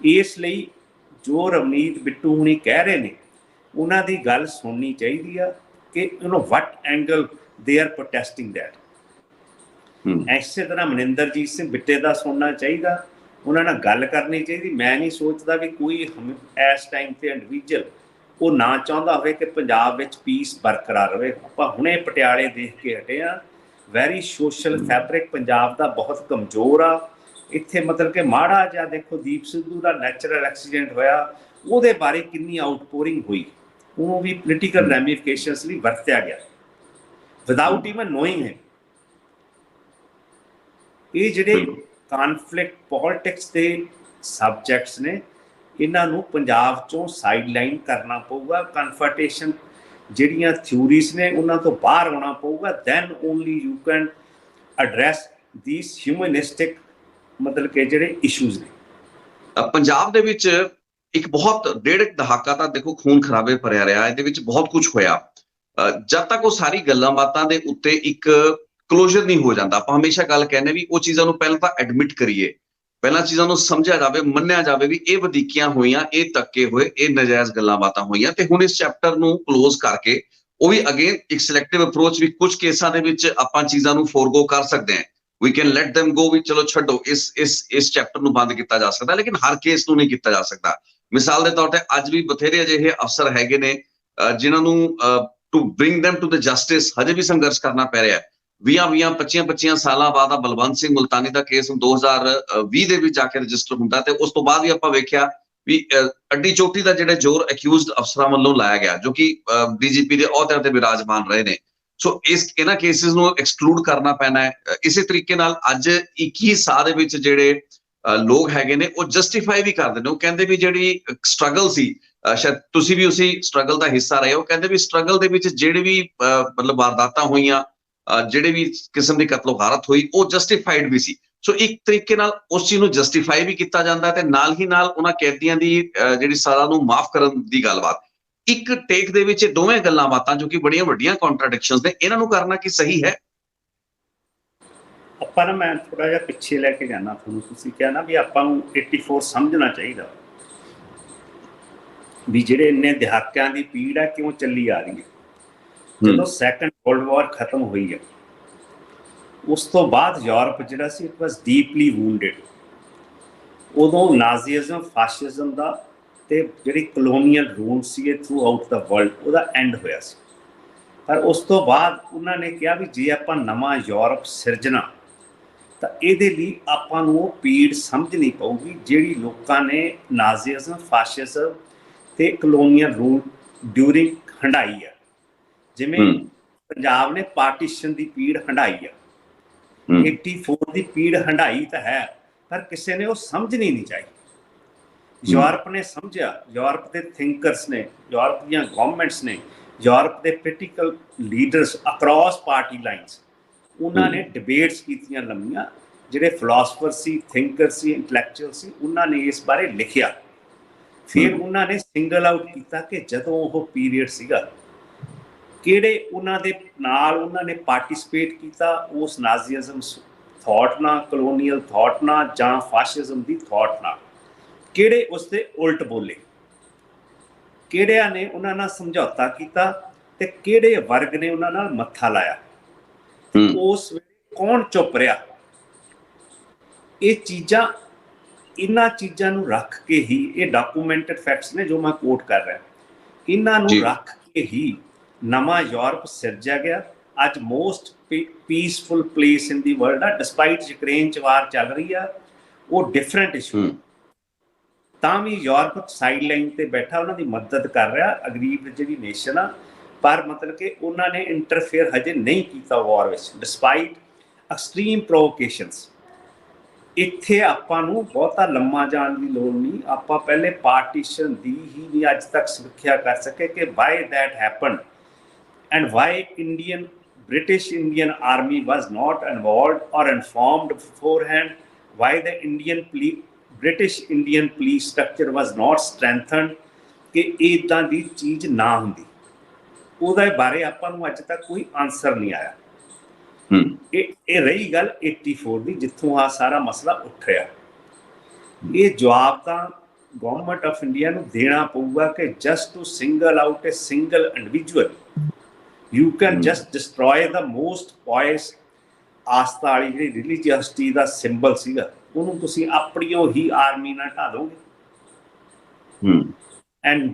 ਇਸ ਲਈ ਜੋ ਰਵਨੀਤ ਬਿੱਟੂ ਹੁਣੀ ਕਹਿ ਰਹੇ ਨੇ ਉਹਨਾਂ ਦੀ ਗੱਲ ਸੁਣਨੀ ਚਾਹੀਦੀ ਆ ਕਿ ਵਟ ਐਂਗਲ ਦੇ ਆਰ ਪ੍ਰੋਟੈਸਟਿੰਗ ਦੈਟ। ਇਸੇ ਤਰ੍ਹਾਂ ਮਨਿੰਦਰਜੀਤ ਸਿੰਘ ਬਿੱਟੇ ਦਾ ਸੁਣਨਾ ਚਾਹੀਦਾ, ਉਹਨਾਂ ਨਾਲ ਗੱਲ ਕਰਨੀ ਚਾਹੀਦੀ। ਮੈਂ ਨਹੀਂ ਸੋਚਦਾ ਵੀ ਕੋਈ ਇਸ ਟਾਈਮ ਤੇ ਇੰਡੀਵਿਜੂਅਲ ਉਹ ਨਾ ਚਾਹੁੰਦਾ ਹੋਵੇ ਕਿ ਪੰਜਾਬ ਵਿੱਚ ਪੀਸ ਬਰਕਰਾਰ ਰਹੇ। ਆਪਾਂ ਹੁਣੇ ਪਟਿਆਲੇ ਦੇਖ ਕੇ ਹਟੇ ਹਾਂ, ਵੈਰੀ ਸੋਸ਼ਲ ਫੈਬਰਿਕ ਪੰਜਾਬ ਦਾ ਬਹੁਤ ਕਮਜ਼ੋਰ ਆ। ਇੱਥੇ ਮਤਲਬ ਕਿ ਮਾੜਾ ਜਿਹਾ ਦੇਖੋ ਦੀਪ ਸਿੱਧੂ ਦਾ ਨੈਚੁਰਲ ਐਕਸੀਡੈਂਟ ਹੋਇਆ, ਉਹਦੇ ਬਾਰੇ ਕਿੰਨੀ ਆਊਟਪੋਰਿੰਗ ਹੋਈ, ਉਹਨੂੰ ਵੀ ਪੋਲੀਟੀਕਲ ਰੈਮੀਫਿਕੇਸ਼ਨਸ ਲਈ ਵਰਤਿਆ ਗਿਆ ਵਿਦਆਊਟ ਈਵਨ ਨੋਇੰਗ ਹਿਮ। ਇਹ ਜਿਹੜੇ ਕਨਫਲਿਕਟ ਪੋਲਿਟਿਕਸ ਦੇ ਸਬਜੈਕਟਸ ਨੇ ਇਹਨਾਂ ਨੂੰ ਪੰਜਾਬ ਚੋਂ ਸਾਈਡਲਾਈਨ ਕਰਨਾ ਪਊਗਾ। ਕਨਫਰਟੇਸ਼ਨ ਜਿਹੜੀਆਂ ਥਿਊਰੀਜ਼ ਨੇ ਉਹਨਾਂ ਤੋਂ ਬਾਹਰ ਆਉਣਾ ਪਊਗਾ। Then only you can address these humanistic ਮਤਲਬ ਕਿ ਜਿਹੜੇ ਇਸ਼ੂਜ਼ ਨੇ। ਪੰਜਾਬ ਦੇ ਵਿੱਚ ਇੱਕ ਬਹੁਤ ਡੇਢ ਦਹਾਕਾ ਤਾਂ ਦੇਖੋ ਖੂਨ ਖਰਾਬੇ ਭਰਿਆ ਰਿਹਾ, ਇਹਦੇ ਵਿੱਚ ਬਹੁਤ ਕੁਝ ਹੋਇਆ। ਜਦ ਤੱਕ ਉਹ ਸਾਰੀ ਗੱਲਾਂ ਬਾਤਾਂ ਦੇ ਉੱਤੇ ਇੱਕ ਕਲੋਜ਼ਰ ਨਹੀਂ ਹੋ ਜਾਂਦਾ, ਆਪਾਂ ਹਮੇਸ਼ਾ ਗੱਲ ਕਹਿੰਦੇ ਵੀ ਉਹ ਚੀਜ਼ਾਂ ਨੂੰ ਪਹਿਲਾਂ ਤਾਂ ਐਡਮਿਟ ਕਰੀਏ, ਪਹਿਲਾਂ ਚੀਜ਼ਾਂ ਨੂੰ ਸਮਝਿਆ ਜਾਵੇ, ਮੰਨਿਆ ਜਾਵੇ ਵੀ ਇਹ ਵਧੀਕੀਆਂ ਹੋਈਆਂ, ਇਹ ਧੱਕੇ ਹੋਏ, ਇਹ ਨਜਾਇਜ਼ ਗੱਲਾਂ ਬਾਤਾਂ ਹੋਈਆਂ। ਤੇ ਹੁਣ ਇਸ ਚੈਪਟਰ ਨੂੰ ਕਲੋਜ਼ ਕਰਕੇ ਉਹ ਵੀ ਅਗੇਨ ਇੱਕ ਸਿਲੈਕਟਿਵ ਅਪਰੋਚ ਵੀ ਕੁਝ ਕੇਸਾਂ ਦੇ ਵਿੱਚ ਆਪਾਂ ਚੀਜ਼ਾਂ ਨੂੰ ਫੋਰਗੋ ਕਰ ਸਕਦੇ ਹਾਂ। We can let them go ਵੀ ਚਲੋ ਛੱਡੋ, ਇਸ ਚੈਪਟਰ ਨੂੰ ਬੰਦ ਕੀਤਾ ਜਾ ਸਕਦਾ, ਲੇਕਿਨ ਹਰ ਕੇਸ ਨੂੰ ਨਹੀਂ ਕੀਤਾ ਜਾ ਸਕਦਾ। ਮਿਸਾਲ ਦੇ ਤੌਰ ਤੇ ਅੱਜ ਵੀ ਬਥੇਰੇ ਅਜਿਹੇ ਅਫਸਰ ਹੈਗੇ ਨੇ ਜਿਨ੍ਹਾਂ ਨੂੰ to bring them to the justice ਹਜੇ ਵੀ ਸੰਘਰਸ਼ ਕਰਨਾ ਪੈ ਰਿਹਾ ਹੈ। 25 ਸਾਲਾਂ ਬਾਅਦ ਬਲਵੰਤ ਸਿੰਘ ਮੁਲਤਾਨੀ ਦਾ ਕੇਸ 2020 ਦੇ ਵਿੱਚ ਜਾ ਕੇ ਰਜਿਸਟਰ ਹੁੰਦਾ ਤੇ ਉਸ ਤੋਂ ਬਾਅਦ ਵੀ ਆਪਾਂ ਵੇਖਿਆ ਵੀ ਅੱਡੀ ਚੋਟੀ ਦਾ ਜਿਹੜਾ ਜ਼ੋਰ ਅਕਿਊਜ਼ਡ ਅਫਸਰਾਂ ਵੱਲੋਂ ਲਾਇਆ ਗਿਆ ਜੋ ਕਿ ਡੀਜੀਪੀ ਦੇ ਅਹੁਦਿਆਂ ਤੇ ਵਿਰਾਜਮਾਨ ਰਹੇ ਨੇ। ਸੋ ਇਹਨਾਂ ਕੇਸਿਸ ਨੂੰ ਐਕਸਕਲੂਡ ਕਰਨਾ ਪੈਣਾ ਹੈ। ਇਸੇ ਤਰੀਕੇ ਨਾਲ ਅੱਜ 21 ਸਾਲ ਦੇ ਵਿੱਚ ਜਿਹੜੇ ਲੋਕ ਹੈਗੇ ਨੇ ਉਹ ਜਸਟੀਫਾਈ ਵੀ ਕਰਦੇ ਨੇ, ਉਹ ਕਹਿੰਦੇ ਵੀ ਜਿਹੜੀ ਸਟਰਗਲ ਸੀ, ਸ਼ਾਇਦ ਤੁਸੀਂ ਵੀ ਉਸੇ ਸਟਰਗਲ ਦਾ ਹਿੱਸਾ ਰਹੇ ਹੋ, ਕਹਿੰਦੇ ਵੀ ਸਟਰਗਲ ਦੇ ਵਿੱਚ ਜਿਹੜੇ ਵੀ ਮਤਲਬ ਵਾਰਦਾਤਾਂ ਹੋਈਆਂ, ਜਿਹੜੇ ਵੀ ਕਿਸਮ ਦੀ ਕਤਲੋ ਗਾਰਤ ਹੋਈ, ਉਹ ਜਸਟੀਫਾਈਡ ਵੀ ਸੀ। ਸੋ ਇੱਕ ਤਰੀਕੇ ਨਾਲ ਉਸ ਚੀਜ਼ ਨੂੰ ਜਸਟੀਫਾਈ ਵੀ ਕੀਤਾ ਜਾਂਦਾ ਤੇ ਨਾਲ ਹੀ ਨਾਲ ਉਹਨਾਂ ਕੈਦੀਆਂ ਦੀ ਜਿਹੜੀ ਸਜ਼ਾ ਨੂੰ ਮਾਫ ਕਰਨ ਦੀ ਗੱਲਬਾਤ। ਇੱਕ ਟੇਕ ਦੇ ਵਿੱਚ ਦੋਵੇਂ ਗੱਲਾਂ ਬਾਤਾਂ ਜੋ ਕਿ ਬੜੀਆਂ ਵੱਡੀਆਂ ਕੰਟਰਾਡਿਕਸ਼ਨਸ ਨੇ, ਇਹਨਾਂ ਨੂੰ ਕਰਨਾ ਕੀ ਸਹੀ ਹੈ? ਆਪਾਂ ਨਾ ਮੈਂ ਥੋੜਾ ਜਿਹਾ ਪਿੱਛੇ ਲੈ ਕੇ ਜਾਣਾ ਤੁਹਾਨੂੰ। ਤੁਸੀਂ ਕਿਹਾ ਨਾ ਵੀ ਆਪਾਂ ਨੂੰ 84 ਸਮਝਣਾ ਚਾਹੀਦਾ ਵੀ ਜਿਹੜੇ ਇੰਨੇ ਦਹਾਕਿਆਂ ਦੀ ਪੀੜ ਹੈ ਕਿਉਂ ਚੱਲੀ ਆ ਰਹੀ ਹੈ। ਜਦੋਂ ਸੈਕੰਡ ਵਰਲਡ ਵਾਰ ਖਤਮ ਹੋਈ ਹੈ ਉਸ ਤੋਂ ਬਾਅਦ ਯੂਰਪ ਜਿਹੜਾ ਸੀ ਇਟ ਵਾਸ ਡੀਪਲੀ ਵੂਨਡਡ। ਉਦੋਂ ਨਾਜ਼ੀਜ਼ਮ, ਫਾਸ਼ਿਜ਼ਮ ਦਾ ਤੇ ਜਿਹੜੀ ਕਲੋਨੀਅਲ ਰੂਲ ਸੀ ਥਰੂ ਆਊਟ ਦਾ ਵਰਲਡ ਉਹਦਾ ਐਂਡ ਹੋਇਆ ਸੀ। ਪਰ ਉਸ ਤੋਂ ਬਾਅਦ ਉਹਨਾਂ ਨੇ ਕਿਹਾ ਵੀ ਜੇ ਆਪਾਂ ਨਵਾਂ ਯੂਰਪ ਸਿਰਜਣਾ ਤਾਂ ਇਹਦੇ ਲਈ ਆਪਾਂ ਨੂੰ ਉਹ ਪੀੜ ਸਮਝਣੀ ਪਊਗੀ ਜਿਹੜੀ ਲੋਕਾਂ ਨੇ ਨਾਜ਼ੀਜ਼ਮ, ਫਾਸ਼ਿਜ਼ਮ ਤੇ ਕਲੋਨੀਅਲ ਰੂਲ ਡਿਊਰਿੰਗ ਹੰਢਾਈ ਆ। ਜਿਵੇਂ ਪੰਜਾਬ ਨੇ ਪਾਰਟੀਸ਼ਨ ਦੀ ਪੀੜ ਹੰਢਾਈ ਆ, 84 ਦੀ ਪੀੜ ਹੰਢਾਈ ਤਾਂ ਹੈ ਪਰ ਕਿਸੇ ਨੇ ਉਹ ਸਮਝਣੀ ਨਹੀਂ ਚਾਹੀ। ਯੂਰਪ ਨੇ ਸਮਝਿਆ, ਯੂਰਪ ਦੇ ਥਿੰਕਰਸ ਨੇ, ਯੂਰਪ ਦੀਆਂ ਗਵਰਨਮੈਂਟਸ ਨੇ, ਯੂਰਪ ਦੇ political leaders across party lines, ਉਹਨਾਂ ਨੇ ਡਿਬੇਟਸ ਕੀਤੀਆਂ ਲੰਮੀਆਂ। ਜਿਹੜੇ ਫਿਲਾਸਫਰ ਸੀ, ਥਿੰਕਰ ਸੀ, ਇੰਟੈਲੈਕਚੁਅਲ ਸੀ, ਉਹਨਾਂ ਨੇ ਇਸ ਬਾਰੇ ਲਿਖਿਆ। ਫਿਰ ਉਹਨਾਂ ਨੇ ਸਿੰਗਲ ਆਊਟ ਕੀਤਾ ਕਿ ਜਦੋਂ ਉਹ ਪੀਰੀਅਡ ਸੀਗਾ ਕਿਹੜੇ ਉਹਨਾਂ ਦੇ ਨਾਲ ਉਹਨਾਂ ਨੇ ਪਾਰਟੀਸਪੇਟ ਕੀਤਾ ਉਸ ਨਾਜ਼ੀਜ਼ਮ ਥਾਟ ਨਾਲ, ਕਲੋਨੀਅਲ ਥਾਟ ਨਾਲ ਜਾਂ ਫਾਸ਼ਿਜ਼ਮ ਦੀ ਥਾਟ ਨਾਲ, ਕਿਹੜੇ ਉਸ ਦੇ ਉਲਟ ਬੋਲੇ, ਕਿਹੜਿਆਂ ਨੇ ਉਹਨਾਂ ਨਾਲ ਸਮਝੌਤਾ ਕੀਤਾ ਤੇ ਕਿਹੜੇ ਵਰਗ ਨੇ ਉਹਨਾਂ ਨਾਲ ਮੱਥਾ ਲਾਇਆ। ਉਸ ਵੇਲੇ ਕੌਣ ਚੁੱਪ ਰਿਹਾ। ਇਹ ਚੀਜ਼ਾਂ, ਇਹਨਾਂ ਚੀਜ਼ਾਂ ਨੂੰ ਰੱਖ ਕੇ ਹੀ, ਇਹ ਡਾਕੂਮੈਂਟਡ ਫੈਕਟਸ ਨੇ ਜੋ ਮੈਂ ਕੋਟ ਕਰ ਰਿਹਾ, ਇਹਨਾਂ ਨੂੰ ਰੱਖ ਕੇ ਹੀ ਨਵਾਂ ਯੂਰਪ ਸਿਰਜਿਆ ਗਿਆ। ਅੱਜ ਮੋਸਟ ਪੀਸਫੁਲ ਪਲੇਸ ਇਨ ਦੀ ਵਰਲਡ ਆ, ਡਿਸਪਾਈਟ ਯੂਕਰੇਨ 'ਚ ਵਾਰ ਚੱਲ ਰਹੀ ਆ, ਉਹ ਡਿਫਰੈਂਟ ਇਸ਼ੂ ਤਾਂ ਵੀ ਯੂਰਪ ਸਾਈਡ ਲਾਈਨ ਤੇ ਬੈਠਾ ਉਹਨਾਂ ਦੀ ਮਦਦ ਕਰ ਰਿਹਾ, ਅਗਰੀਬ ਜਿਹੜੀ ਨੇਸ਼ਨ ਆ। ਪਰ ਮਤਲਬ ਕਿ ਉਹਨਾਂ ਨੇ ਇੰਟਰਫੇਅਰ ਹਜੇ ਨਹੀਂ ਕੀਤਾ ਵਾਰ ਵਿੱਚ, ਡਿਸਪਾਈਟ ਐਕਸਟ੍ਰੀਮ ਪ੍ਰੋਵੋਕੇਸ਼ਨਸ। ਇੱਥੇ ਆਪਾਂ ਨੂੰ ਬਹੁਤਾ ਲੰਮਾ ਜਾਣ ਦੀ ਲੋੜ ਨਹੀਂ। ਆਪਾਂ ਪਹਿਲੇ ਪਾਰਟੀਸ਼ਨ ਦੀ ਹੀ ਨਹੀਂ ਅੱਜ ਤੱਕ ਸਮੀਖਿਆ ਕਰ ਸਕੇ ਕਿ why that happen and why British Indian army was not involved or informed beforehand, why the British Indian police structure was not strengthened ਕਿ ਇੱਦਾਂ ਦੀ ਚੀਜ਼ ਨਾ ਹੁੰਦੀ। ਉਹਦੇ ਬਾਰੇ ਆਪਾਂ ਨੂੰ ਅੱਜ ਤੱਕ ਕੋਈ ਆਨਸਰ ਨਹੀਂ ਆਇਆ। ਇਹ ਰਹੀ ਗੱਲ 84 ਦੀ ਜਿੱਥੋਂ ਆ ਸਾਰਾ ਮਸਲਾ ਉੱਠ ਰਿਹਾ। ਇਹ ਜਵਾਬ ਤਾਂ ਗਵਰਨਮੈਂਟ ਆਫ ਇੰਡੀਆ ਨੂੰ ਦੇਣਾ ਪਊਗਾ ਕਿ just to single out a single individual you can just destroy the most pious ਆਸਥਾ ਵਾਲੀ ਜਿਹੜੀ ਰਿਲੀਜੀਅਸਟੀ ਦਾ ਸਿੰਬਲ ਸੀਗਾ, ਉਹਨੂੰ ਤੁਸੀਂ ਆਪਣੀਓ ਹੀ ਆਰਮੀ ਨਾਲ ਢਾ ਦੋਗੇ। ਐਂਡ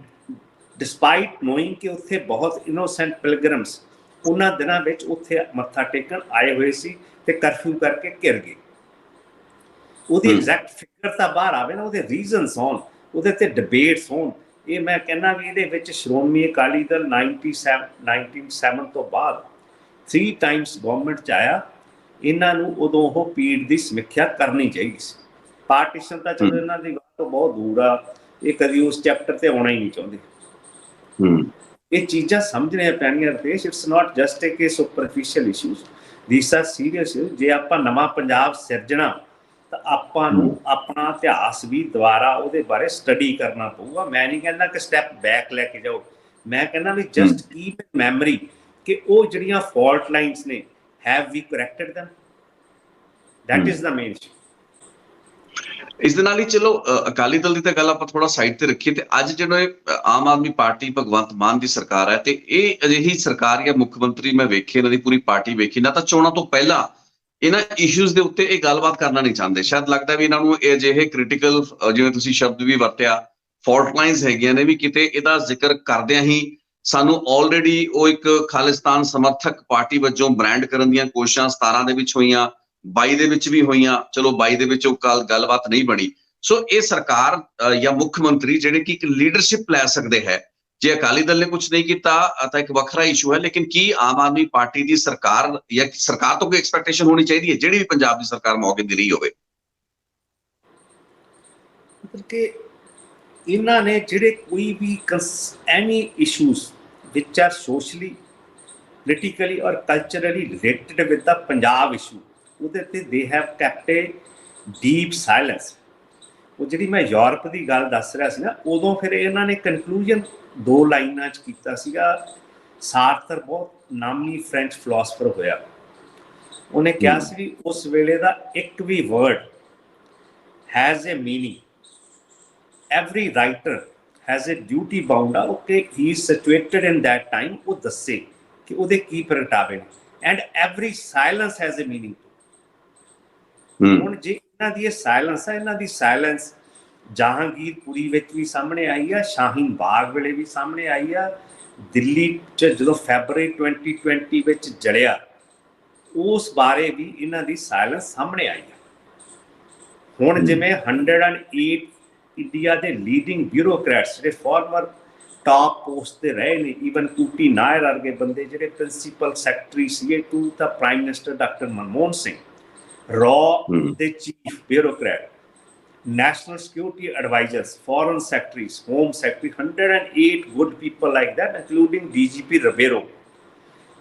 ਡਿਸਪਾਈਟ ਨੋਇੰਗ ਕਿ ਉੱਥੇ ਬਹੁਤ ਇਨੋਸੈਂਟ ਪਿਲਗ੍ਰਿਮਸ ਉਹਨਾਂ ਦਿਨਾਂ ਵਿੱਚ ਉੱਥੇ ਮੱਥਾ ਟੇਕਣ ਆਏ ਹੋਏ ਸੀ ਤੇ ਕਰਫਿਊ ਕਰਕੇ ਘਿਰ ਗਏ। ਉਹਦੀ ਐਗਜ਼ੈਕਟ ਫਿਗਰ ਤਾਂ ਬਾਹਰ ਆਵੇ ਨਾ, ਉਹਦੇ ਰੀਜ਼ਨਸ ਹੋਣ, ਉਹਦੇ ਤੇ ਡਿਬੇਟਸ ਹੋਣ ਇਹ ਮੈਂ ਕਹਿੰਦਾ ਵੀ ਇਹਦੇ ਵਿੱਚ ਸ਼੍ਰੋਮਣੀ ਅਕਾਲੀ ਦਲ 1997 ਤੋਂ ਬਾਅਦ 3 ਟਾਈਮਸ ਗਵਰਨਮੈਂਟ 'ਚ ਆਇਆ। ਇਹਨਾਂ ਨੂੰ ਉਦੋਂ ਉਹ ਪੀੜ ਦੀ ਸਮੀਖਿਆ ਕਰਨੀ ਚਾਹੀਦੀ ਸੀ। ਪਾਰਟੀਸ਼ਨ ਤਾਂ ਚਲੋ ਇਹਨਾਂ ਦੀ ਗੱਲ ਤੋਂ ਬਹੁਤ ਦੂਰ ਆ, ਇਹ ਕਦੀ ਉਸ ਚੈਪਟਰ ਤੇ ਆਉਣਾ ਹੀ ਨਹੀਂ ਚਾਹੁੰਦੇ। ਇਹ ਚੀਜ਼ਾਂ ਸਮਝਣੀਆਂ ਪੈਣੀਆਂ Ratesh. It's not just a superficial issues, these are serious. ਜੇ ਆਪਾਂ ਨਵਾਂ ਪੰਜਾਬ ਸਿਰਜਣਾ ਤਾਂ ਆਪਾਂ ਨੂੰ ਆਪਣਾ ਇਤਿਹਾਸ ਵੀ ਦੁਬਾਰਾ ਉਹਦੇ ਬਾਰੇ ਸਟੱਡੀ ਕਰਨਾ ਪਊਗਾ। ਮੈਂ ਨਹੀਂ ਕਹਿੰਦਾ ਕਿ ਸਟੈਪ ਬੈਕ ਲੈ ਕੇ ਜਾਓ, ਮੈਂ ਕਹਿੰਦਾ ਵੀ ਜਸਟ ਕੀਪ ਇਨ ਮੈਮਰੀ ਕਿ ਉਹ ਜਿਹੜੀਆਂ ਫਾਲਟ ਲਾਈਨਸ ਨੇ, have we corrected them? That is the main issue. ਇਸ ਦੇ ਨਾਲ ਹੀ ਚਲੋ ਅਕਾਲੀ ਦਲ ਦੀ ਤਾਂ ਗੱਲ ਆਪਾਂ ਥੋੜਾ ਸਾਈਡ ਤੇ ਰੱਖੀਏ, ਤੇ ਅੱਜ ਜਿਹੜੇ ਆਮ ਆਦਮੀ ਪਾਰਟੀ ਭਗਵੰਤ ਮਾਨ ਦੀ ਸਰਕਾਰ ਹੈ, ਤੇ ਇਹ ਅਜਿਹੀ ਸਰਕਾਰ ਜਾਂ ਮੁੱਖ ਮੰਤਰੀ ਮੈਂ ਵੇਖੀ, ਇਹਨਾਂ ਦੀ ਪੂਰੀ ਪਾਰਟੀ ਵੇਖੀ ਨਾ, ਤਾਂ ਚੋਣਾਂ ਤੋਂ ਪਹਿਲਾਂ ਇਹਨਾਂ ਇਸ਼ੂਜ਼ ਦੇ ਉੱਤੇ ਇਹ ਗੱਲਬਾਤ ਕਰਨਾ ਨਹੀਂ ਚਾਹੁੰਦੇ। ਸ਼ਾਇਦ ਲੱਗਦਾ ਵੀ ਇਹਨਾਂ ਨੂੰ ਇਹ ਅਜਿਹੇ ਕ੍ਰਿਟੀਕਲ, ਜਿਵੇਂ ਤੁਸੀਂ ਸ਼ਬਦ ਵੀ ਵਰਤਿਆ, ਫਾਲਟ ਲਾਈਨਸ ਹੈਗੀਆਂ ਨੇ, ਵੀ ਕਿਤੇ ਇਹਦਾ ਜ਼ਿਕਰ ਕਰਦਿਆਂ ਹੀ ਸਾਨੂੰ ਆਲਰੇਡੀ ਉਹ ਇੱਕ ਖਾਲਿਸਤਾਨ ਸਮਰਥਕ ਪਾਰਟੀ ਵਜੋਂ ਬ੍ਰਾਂਡ ਕਰਨ ਦੀਆਂ ਕੋਸ਼ਿਸ਼ਾਂ 17 ਦੇ ਵਿੱਚ ਹੋਈਆਂ, 22 ਦੇ ਵਿੱਚ ਵੀ ਹੋਈਆਂ। ਚਲੋ 22 ਦੇ ਵਿੱਚ ਉਹ ਗੱਲਬਾਤ ਨਹੀਂ ਬਣੀ। ਸੋ ਇਹ ਸਰਕਾਰ ਜਾਂ ਮੁੱਖ ਮੰਤਰੀ ਜਿਹੜੇ ਕਿ ਇੱਕ ਲੀਡਰਸ਼ਿਪ ਲੈ ਸਕਦੇ ਹੈ। ਜੇ ਅਕਾਲੀ ਦਲ ਨੇ ਕੁਝ ਨਹੀਂ ਕੀਤਾ ਤਾਂ ਇੱਕ ਵੱਖਰਾ ਇਸ਼ੂ ਹੈ, ਲੇਕਿਨ ਕੀ ਆਮ ਆਦਮੀ ਪਾਰਟੀ ਦੀ ਸਰਕਾਰ ਜਾਂ ਸਰਕਾਰ ਤੋਂ ਕੋਈ ਐਕਸਪੈਕਟੇਸ਼ਨ ਹੋਣੀ ਚਾਹੀਦੀ ਹੈ, ਜਿਹੜੀ ਵੀ ਪੰਜਾਬ ਦੀ ਸਰਕਾਰ ਮੌਕੇ ਦੀ ਰਹੀ ਹੋਵੇ? ਮਤਲਬ ਕਿ ਇਹਨਾਂ ਨੇ ਜਿਹੜੇ ਕੋਈ ਵੀ ਐਨੀ issues which are socially, politically or culturally related with the Punjab issue, ਉਹਦੇ ਤੇ they have kept a deep silence। ਉਹ ਜਿਹੜੀ ਮੈਂ ਯੂਰਪ ਦੀ ਗੱਲ ਦੱਸ ਰਿਹਾ ਸੀ ਨਾ, ਉਦੋਂ ਫਿਰ ਇਹਨਾਂ ਨੇ ਕਨਕਲੂਜਨ 2 ਲਾਈਨਾਂ 'ਚ ਕੀਤਾ ਸੀਗਾ। ਸਾਰਤਰ ਬਹੁਤ ਨਾਮੀ ਫ੍ਰੈਂਚ ਫਿਲਾਸਫਰ ਹੋਇਆ, ਉਹਨੇ ਕਿਹਾ ਸੀ ਵੀ ਉਸ ਵੇਲੇ ਦਾ ਇੱਕ ਵੀ word has a meaning. Every writer has a duty bound ਆ ਕਿ he is situated in that time, ਉਹ ਦੱਸੇ ਕਿ ਉਹਦੇ ਕੀ ਪ੍ਰਗਟਾਵੇ ਨੇ, and every silence has a meaning। ਹੁਣ ਜੇ ਇਹਨਾਂ ਦੀ ਇਹ ਸਾਇਲੈਂਸ ਆ, ਇਹਨਾਂ ਦੀ ਸਾਇਲੈਂਸ ਜਹਾਂਗੀਰਪੁਰੀ ਵਿੱਚ ਵੀ ਸਾਹਮਣੇ ਆਈ ਆ, ਸ਼ਾਹੀਨ ਬਾਗ ਵੇਲੇ ਵੀ ਸਾਹਮਣੇ ਆਈ ਆ, ਦਿੱਲੀ 'ਚ ਜਦੋਂ ਫੈਬਰਰੀ 2020 ਵਿੱਚ ਜਲਿਆ ਉਸ ਬਾਰੇ ਵੀ ਇਹਨਾਂ ਦੀ ਸਾਇਲੈਂਸ ਸਾਹਮਣੇ ਆਈ ਆ। ਹੁਣ ਜਿਵੇਂ 108 ਇੰਡੀਆ ਦੇ ਲੀਡਿੰਗ ਬਿਊਰੋਕਰੈਟਸ ਜਿਹੜੇ ਫਾਰਮਰ ਟਾਪ ਪੋਸਟ ਤੇ ਰਹੇ ਨੇ, ਈਵਨ ਕੂਟੀ ਨਾਇਰ ਵਰਗੇ ਬੰਦੇ ਜਿਹੜੇ ਪ੍ਰਿੰਸੀਪਲ ਸੈਕਟਰੀ ਸੀਗੇ to the prime minister doctor Manmohan Singh, ਰॉ ਦੇ chief bureaucrat, national security advisors, foreign secretaries, home secretary, 108 good people like that, including DGP Ribeiro।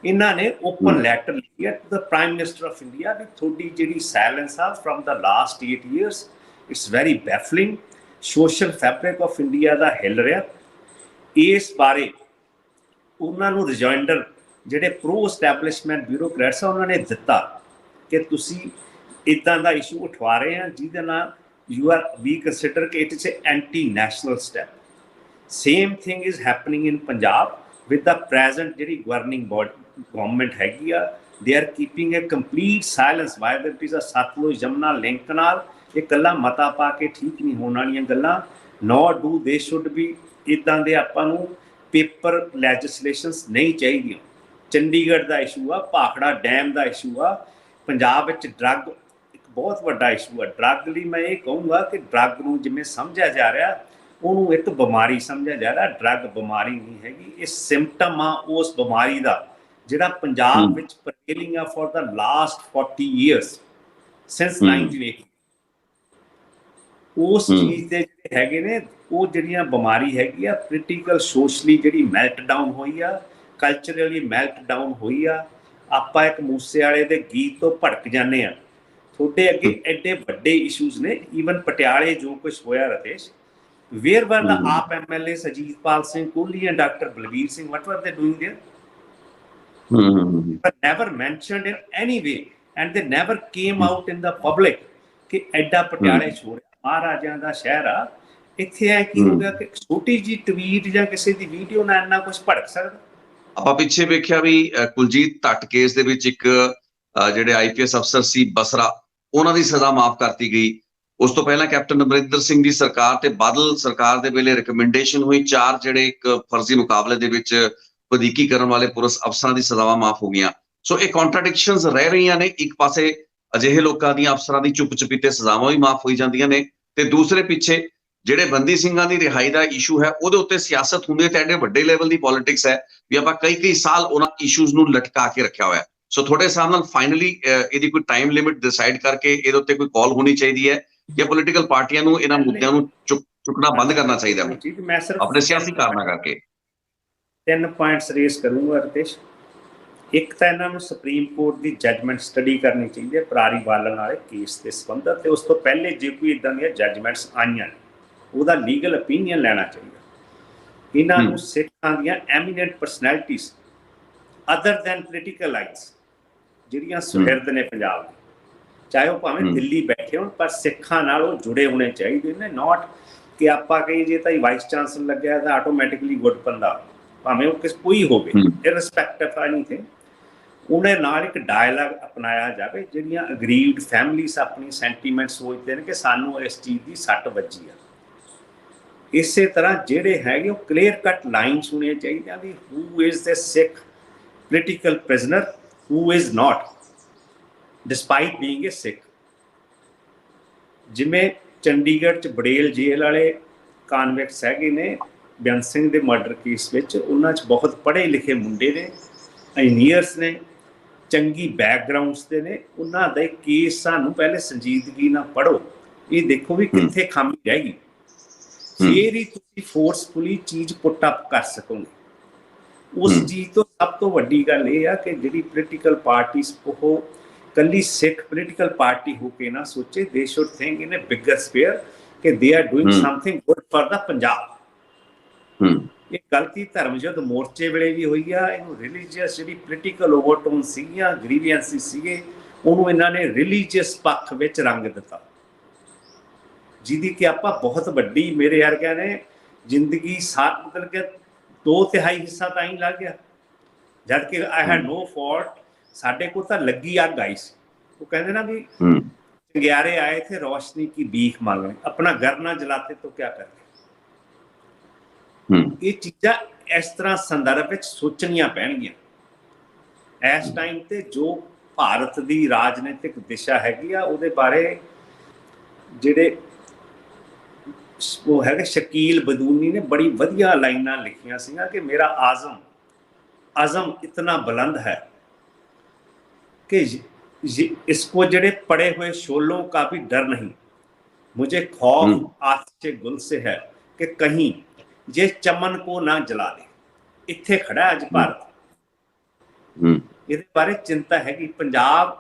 ਇਹਨਾਂ ਨੇ ਓਪਨ ਲੈਟਰ ਲਿਖਿਆ to the prime minister of India ਵੀ ਤੁਹਾਡੀ ਜਿਹੜੀ silence ਆ from the last 8 years, it's very baffling. Social fabric of India ਦਾ ਹਿੱਲ ਰਿਹਾ। ਇਸ ਬਾਰੇ ਉਹਨਾਂ ਨੂੰ ਰਿਜਾਇੰਡਰ ਜਿਹੜੇ ਪ੍ਰੋ ਐਸਟੈਬਲਿਸ਼ਮੈਂਟ ਬਿਊਰੋਕਰੈਟਸ ਆ ਉਹਨਾਂ ਨੇ ਦਿੱਤਾ ਕਿ ਤੁਸੀਂ ਇੱਦਾਂ ਦਾ ਇਸ਼ੂ ਉਠਵਾ ਰਹੇ ਆ ਜਿਹਦੇ ਨਾਲ we consider it is an anti-national step। Same thing is happening in Punjab with the present ਜਿਹੜੀ governing government ਹੈਗੀ ਆ, they are keeping a complete silence whether it is a Satluj Jamna link ਨਾਲ। ਇਹ ਗੱਲਾਂ ਮਤਾ ਪਾ ਕੇ ਠੀਕ ਨਹੀਂ ਹੋਣ ਵਾਲੀਆਂ ਗੱਲਾਂ, nor do they should be ਇੱਦਾਂ ਦੇ ਆਪਾਂ ਨੂੰ ਪੇਪਰ ਲੈਜਿਸਲੇਸ਼ਨਸ ਨਹੀਂ ਚਾਹੀਦੀਆਂ। ਚੰਡੀਗੜ੍ਹ ਦਾ ਇਸ਼ੂ ਆ, ਭਾਖੜਾ ਡੈਮ ਦਾ ਇਸ਼ੂ ਆ, ਪੰਜਾਬ ਵਿੱਚ ਡਰੱਗ ਬਹੁਤ ਵੱਡਾ ਇਸ਼ੂ ਹੈ। ਡਰੱਗ ਲਈ ਮੈਂ ਇਹ ਕਹੂੰਗਾ ਕਿ ਡਰੱਗ ਨੂੰ ਜਿਵੇਂ ਸਮਝਿਆ ਜਾ ਰਿਹਾ ਉਹਨੂੰ ਇੱਕ ਬਿਮਾਰੀ ਸਮਝਿਆ ਜਾ ਰਿਹਾ। ਡਰੱਗ ਬਿਮਾਰੀ ਨਹੀਂ ਹੈਗੀ, ਇਹ ਸਿੰਪਟਮ ਆ ਉਸ ਬਿਮਾਰੀ ਦਾ ਜਿਹੜਾ ਪੰਜਾਬ ਵਿੱਚ ਪ੍ਰੇਲਿੰਗ ਆ for the last 40 years since 1980। ਉਸ ਚੀਜ਼ ਦੇ ਜਿਹੜੇ ਹੈਗੇ ਨੇ ਉਹ ਜਿਹੜੀਆਂ ਬਿਮਾਰੀ ਹੈਗੀ ਆ ਪੋਲੀਟੀਕਲ ਸੋਸ਼ਲੀ ਜਿਹੜੀ ਮੈਲਟ ਡਾਊਨ ਹੋਈ ਆ, ਕਲਚਰਲੀ ਮੈਲਟ ਡਾਊਨ ਹੋਈ ਆ। ਆਪਾਂ ਇੱਕ ਮੂਸੇ ਵਾਲੇ ਦੇ ਗੀਤ ਤੋਂ ਭੜਕ ਜਾਂਦੇ ਆ। ਤੁਹਾਡੇ ਅੱਗੇ ਐਡੇ ਵੱਡੇ ਇਸ਼ੂਜ਼ ਨੇ। ਈਵਨ ਪਟਿਆਲੇ ਜੋ ਕੁਛ ਹੋਇਆ ਰਤੇਸ਼, ਵੇਅਰ ਵਰ ਦਾ ਆਪ MLA Ajitpal Singh Kohli and doctor Balbir Singh, what were they doing there? But never mentioned in any way and they never came out in the public ਕਿ ਐਡਾ ਪਟਿਆਲੇ ਹੋ ਰਿਹਾ, ਮਹਾਰਾਜਿਆਂ ਦਾ ਸ਼ਹਿਰ ਆ। ਇੱਥੇ ਐ ਕੀ ਹੋ ਗਿਆ ਕਿ ਛੋਟੀ ਜੀ ਟਵੀਟ ਜਾਂ ਕਿਸੇ ਦੀ ਵੀਡੀਓ ਨਾਲ ਇੰਨਾ ਕੁਛ ਭੜਕ ਸਕਦਾ। ਆਪਾਂ ਪਿੱਛੇ ਵੇਖਿਆ ਵੀ ਕੁਲਜੀਤ ਧੱਟ ਕੇਸ ਦੇ ਵਿੱਚ ਇੱਕ ਜਿਹੜੇ IPS ਅਫਸਰ ਸੀ ਬਸਰਾ, ਉਹਨਾਂ ਦੀ ਸਜ਼ਾ ਮਾਫ ਕਰਤੀ ਗਈ। ਉਸ ਤੋਂ ਪਹਿਲਾਂ ਕੈਪਟਨ ਅਮਰਿੰਦਰ ਸਿੰਘ ਦੀ ਸਰਕਾਰ ਤੇ ਬਾਦਲ ਸਰਕਾਰ ਦੇ ਵੇਲੇ ਰਿਕਮੈਂਡੇਸ਼ਨ ਹੋਈ, 4 ਜਿਹੜੇ ਇੱਕ ਫਰਜ਼ੀ ਮੁਕਾਬਲੇ ਦੇ ਵਿੱਚ ਵਧੀਕੀ ਕਰਨ ਵਾਲੇ ਪੁਲਿਸ ਅਫਸਰਾਂ ਦੀ ਸਜ਼ਾਵਾਂ ਮਾਫ ਹੋ ਗਈਆਂ। ਸੋ ਇਹ ਕੰਟਰਾਡਿਕਸ਼ਨਸ ਰਹਿ ਰਹੀਆਂ ਨੇ। ਇੱਕ ਪਾਸੇ ਅਜਿਹੇ ਲੋਕਾਂ ਦੀਆਂ, ਅਫਸਰਾਂ ਦੀ ਚੁੱਪ ਚਪੀਤੇ ਸਜ਼ਾਵਾਂ ਵੀ ਮਾਫ ਹੋਈ ਜਾਂਦੀਆਂ ਨੇ, ਤੇ ਦੂਸਰੇ ਪਿੱਛੇ ਜਿਹੜੇ ਬੰਦੀ ਸਿੰਘਾਂ ਦੀ ਰਿਹਾਈ ਦਾ ਇਸ਼ੂ ਹੈ ਉਹਦੇ ਉੱਤੇ ਸਿਆਸਤ ਹੁੰਦੀ ਹੈ ਤੇ ਐਡੇ ਵੱਡੇ ਲੈਵਲ ਦੀ ਪੋਲਿਟਿਕਸ ਹੈ ਵੀ ਆਪਾਂ ਕਈ ਸਾਲ ਉਹਨਾਂ ਇਸ਼ੂਜ਼ ਨੂੰ ਲਟਕਾ ਕੇ ਰੱਖਿਆ ਹੋਇਆ। ਸੋ ਤੁਹਾਡੇ ਹਿਸਾਬ ਨਾਲ ਫਾਈਨਲੀ ਇਹਦੀ ਕੋਈ ਟਾਈਮ ਲਿਮਿਟ ਡਿਸਾਈਡ ਕਰਕੇ ਇਹਦੇ ਉੱਤੇ ਕੋਈ ਕਾਲ ਹੋਣੀ ਚਾਹੀਦੀ ਹੈ ਜਾਂ ਪੋਲੀਟੀਕਲ ਪਾਰਟੀਆਂ ਨੂੰ ਇਹਨਾਂ ਮੁੱਦਿਆਂ ਨੂੰ ਚੁੱਕਣਾ ਬੰਦ ਕਰਨਾ ਚਾਹੀਦਾ ਹੈ ਆਪਣੇ ਸਿਆਸੀ ਕਾਰਨਾਂ ਕਰਕੇ? 3 ਪੁਆਇੰਟਸ ਰੇਸ ਕਰੂੰਗਾ ਰਿਤੇਸ਼। ਇੱਕ ਤਾਂ ਇਹਨਾਂ ਨੂੰ ਸੁਪਰੀਮ ਕੋਰਟ ਦੀ ਜੱਜਮੈਂਟ ਸਟੱਡੀ ਕਰਨੀ ਚਾਹੀਦੀ ਹੈ ਪਰਾਰੀ ਬਾਲਣ ਵਾਲੇ ਕੇਸ ਦੇ ਸੰਬੰਧਤ, ਤੇ ਉਸ ਤੋਂ ਪਹਿਲੇ ਜੇ ਕੋਈ ਇਦਾਂ ਦੀਆਂ ਜੱਜਮੈਂਟਸ ਆਈਆਂ ਉਹਦਾ ਲੀਗਲ ਓਪੀਨੀਅਨ ਲੈਣਾ ਚਾਹੀਦਾ। ਇਹਨਾਂ ਨੂੰ ਸਿੱਖਾਂ ਦੀਆਂ eminent personalities other than political lines ਜਿਹੜੀਆਂ ਸੁਹਿਰਦ ਨੇ ਪੰਜਾਬ ਦੇ, ਚਾਹੇ ਉਹ ਭਾਵੇਂ ਦਿੱਲੀ ਬੈਠੇ ਹੋਣ, ਪਰ ਸਿੱਖਾਂ ਨਾਲ ਉਹ ਜੁੜੇ ਹੋਣੇ ਚਾਹੀਦੇ ਨੇ। ਨੋਟ ਕਿ ਆਪਾਂ ਕਹੀਏ ਜੇ ਤਾਂ ਵਾਈਸ ਚਾਂਸਲਰ ਲੱਗਿਆ ਤਾਂ ਆਟੋਮੈਟਿਕਲੀ ਗੁੱਡ ਬੰਦਾ, ਭਾਵੇਂ ਉਹ ਕੋਈ ਹੋਵੇ, ਇਰਰਿਸਪੈਕਟਿਵ ਆਫ ਐਨੀਥਿੰਗ, ਉਹਨੇ ਨਾਲ ਇੱਕ ਡਾਇਲਾਗ ਅਪਣਾਇਆ ਜਾਵੇ। ਜਿਹੜੀਆਂ ਅਗਰੀਵਡ ਫੈਮਲੀਜ਼ ਆਪਣੀ ਸੈਂਟੀਮੈਂਟ ਸੋਚਦੇ ਨੇ ਕਿ ਸਾਨੂੰ ਇਸ ਚੀਜ਼ ਦੀ ਸੱਟ ਵੱਜੀ ਆ, ਇਸੇ ਤਰ੍ਹਾਂ ਜਿਹੜੇ ਹੈਗੇ ਉਹ ਕਲੀਅਰ ਕੱਟ ਲਾਈਨਸ ਹੋਣੀਆਂ ਚਾਹੀਦੀਆਂ ਵੀ who is the Sikh political prisoner, who is not, despite being a Sikh. ਜਿਵੇਂ ਚੰਡੀਗੜ੍ਹ 'ਚ ਬੜੇਲ ਜੇਲ੍ਹ ਵਾਲੇ ਕਾਨਵਿਕਟਸ ਹੈਗੇ ਨੇ ਬੇਅੰਤ ਸਿੰਘ ਦੇ ਮਰਡਰ ਕੇਸ ਵਿੱਚ, ਉਹਨਾਂ 'ਚ ਬਹੁਤ ਪੜ੍ਹੇ ਲਿਖੇ ਮੁੰਡੇ ਨੇ, ਇੰਜੀਨੀਅਰਸ ਨੇ, ਚੰਗੀ ਬੈਕਗਰਾਊਂਡਸ ਦੇ ਨੇ। ਉਹਨਾਂ ਦੇ ਕੇਸ ਸਾਨੂੰ ਪਹਿਲੇ ਸੰਜੀਦਗੀ ਨਾਲ ਪੜ੍ਹੋ, ਇਹ ਦੇਖੋ ਵੀ ਕਿੱਥੇ ਖਾਮੀ ਰਹਿ ਗਈ, ਫਿਰ ਹੀ ਤੁਸੀਂ ਫੋਰਸਫੁਲੀ ਚੀਜ਼ ਪੁੱਟ ਅਪ ਕਰ ਸਕੋਗੇ। ਉਸ ਚੀਜ਼ ਤੋਂ ਸਭ ਤੋਂ ਵੱਡੀ ਗੱਲ ਇਹ ਆ ਕਿ ਜਿਹੜੀ ਪੋਲੀਟੀਕਲ ਪਾਰਟੀਜ਼ ਉਹ ਕੱਲੀ ਸਿੱਖ ਪੋਲੀਟੀਕਲ ਪਾਰਟੀ ਹੋ ਕੇ ਨਾ ਸੋਚੇ, they should think in a bigger sphere ਕਿ they are doing something good for the Punjab. ਇਹ ਗਲਤੀ ਧਰਮ ਯੁੱਧ ਮੋਰਚੇ ਵੇਲੇ ਵੀ ਹੋਈ ਆ। ਇਹਨੂੰ ਰਿਲੀਜੀਅਸ ਜਿਹੜੀ ਪੋਲੀਟੀਕਲ ਓਵਰਟੋਨ ਸੀਗੀਆਂ, ਗ੍ਰੀਵੈਂਸਿਸ ਸੀਗੇ, ਉਹਨੂੰ ਇਹਨਾਂ ਨੇ ਰਿਲੀਜੀਅਸ ਪੱਖ ਵਿੱਚ ਰੰਗ ਦਿੱਤਾ, ਜਿਹਦੀ ਕਿ ਆਪਾਂ ਬਹੁਤ ਵੱਡੀ, ਮੇਰੇ ਵਰਗਿਆਂ ਨੇ ਜ਼ਿੰਦਗੀ ਮਤਲਬ ਕਿ 2/3 ਹਿੱਸਾ ਤਾਂ ਹੀ ਲੱਗ ਗਿਆ, ਜਦ ਕਿ ਆਈ ਹੈਡ ਨੋ ਫਾਲਟ। ਸਾਡੇ ਕੋਲ ਤਾਂ ਲੱਗੀ ਅੱਗ ਆਈ ਸੀ। ਉਹ ਕਹਿੰਦੇ ਨਾ ਵੀ ਚੰਗਿਆਰੇ ਆਏ ਥੇ ਰੋਸ਼ਨੀ ਕੀ ਭੀਖ ਮੰਗਣੇ, ਆਪਣਾ ਘਰ ਨਾ ਜਲਾਤੇ तो क्या करते। ਇਹ ਚੀਜ਼ਾਂ ਇਸ ਤਰ੍ਹਾਂ ਸੰਦਰਭ ਵਿੱਚ ਸੋਚਣੀਆਂ ਪੈਣਗੀਆਂ। ਇਸ ਟਾਈਮ ਤੇ ਜੋ ਭਾਰਤ ਦੀ ਰਾਜਨੀਤਿਕ ਦਿਸ਼ਾ ਹੈਗੀ ਆ ਉਹਦੇ ਬਾਰੇ ਜਿਹੜੇ ਉਹ ਹੈਗੇ ਸ਼ਕੀਲ ਬਦੂਨੀ ਨੇ ਬੜੀ ਵਧੀਆ ਲਾਈਨਾਂ ਲਿਖੀਆਂ ਸੀਗੀਆਂ ਕਿ ਮੇਰਾ आज़म इतना बुलंद है कि इसको जड़े पड़े हुए शोलों का भी डर नहीं, मुझे खौफ आतिशे गुल से है कि कहीं ये चमन को ना जला दे। इत्थे खड़ा अज भारत, ये बारे चिंता है कि पंजाब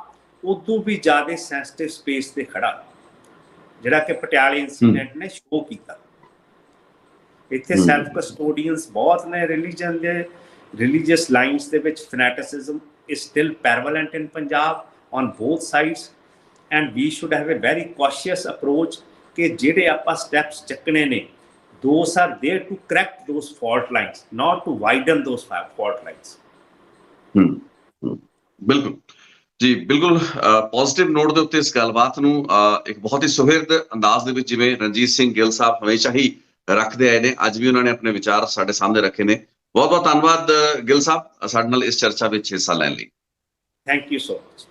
उदों भी ज़्यादा सेंसिटिव स्पेस से खड़ा, जिहड़ा कि पटियाले इंसीडेंट ने शो किया। इत्थे सैल्फ कस्टोडियंस बहुत ने रिलीजन दे, religious lines ਦੇ ਵਿੱਚ fanaticism is still prevalent in Punjab on both sides, and we should have a very cautious approach ਕਿ ਜਿਹੜੇ ਆਪਾਂ steps ਚੱਕਣੇ ਨੇ, those are there to correct those fault lines, not to widen those fault lines। ਬਿਲਕੁਲ ਜੀ, ਬਿਲਕੁਲ positive note ਦੇ ਉੱਤੇ ਇਸ ਗੱਲਬਾਤ ਨੂੰ ਇੱਕ ਬਹੁਤ ਹੀ ਸੁਹਿਰਦ ਅੰਦਾਜ਼ ਦੇ ਵਿੱਚ ਜਿਵੇਂ ਰਣਜੀਤ ਸਿੰਘ ਗਿੱਲ ਸਾਹਿਬ ਹਮੇਸ਼ਾ ਹੀ ਰੱਖਦੇ ਆਏ ਨੇ, ਅੱਜ ਵੀ ਉਹਨਾਂ ਨੇ ਆਪਣੇ ਵਿਚਾਰ ਸਾਡੇ ਸਾਹਮਣੇ ਰੱਖੇ ਨੇ। ਬਹੁਤ ਬਹੁਤ ਧੰਨਵਾਦ ਗਿੱਲ ਸਾਹਿਬ ਸਾਡੇ ਨਾਲ ਇਸ ਚਰਚਾ ਵਿੱਚ ਹਿੱਸਾ ਲੈਣ ਲਈ। Thank you so much.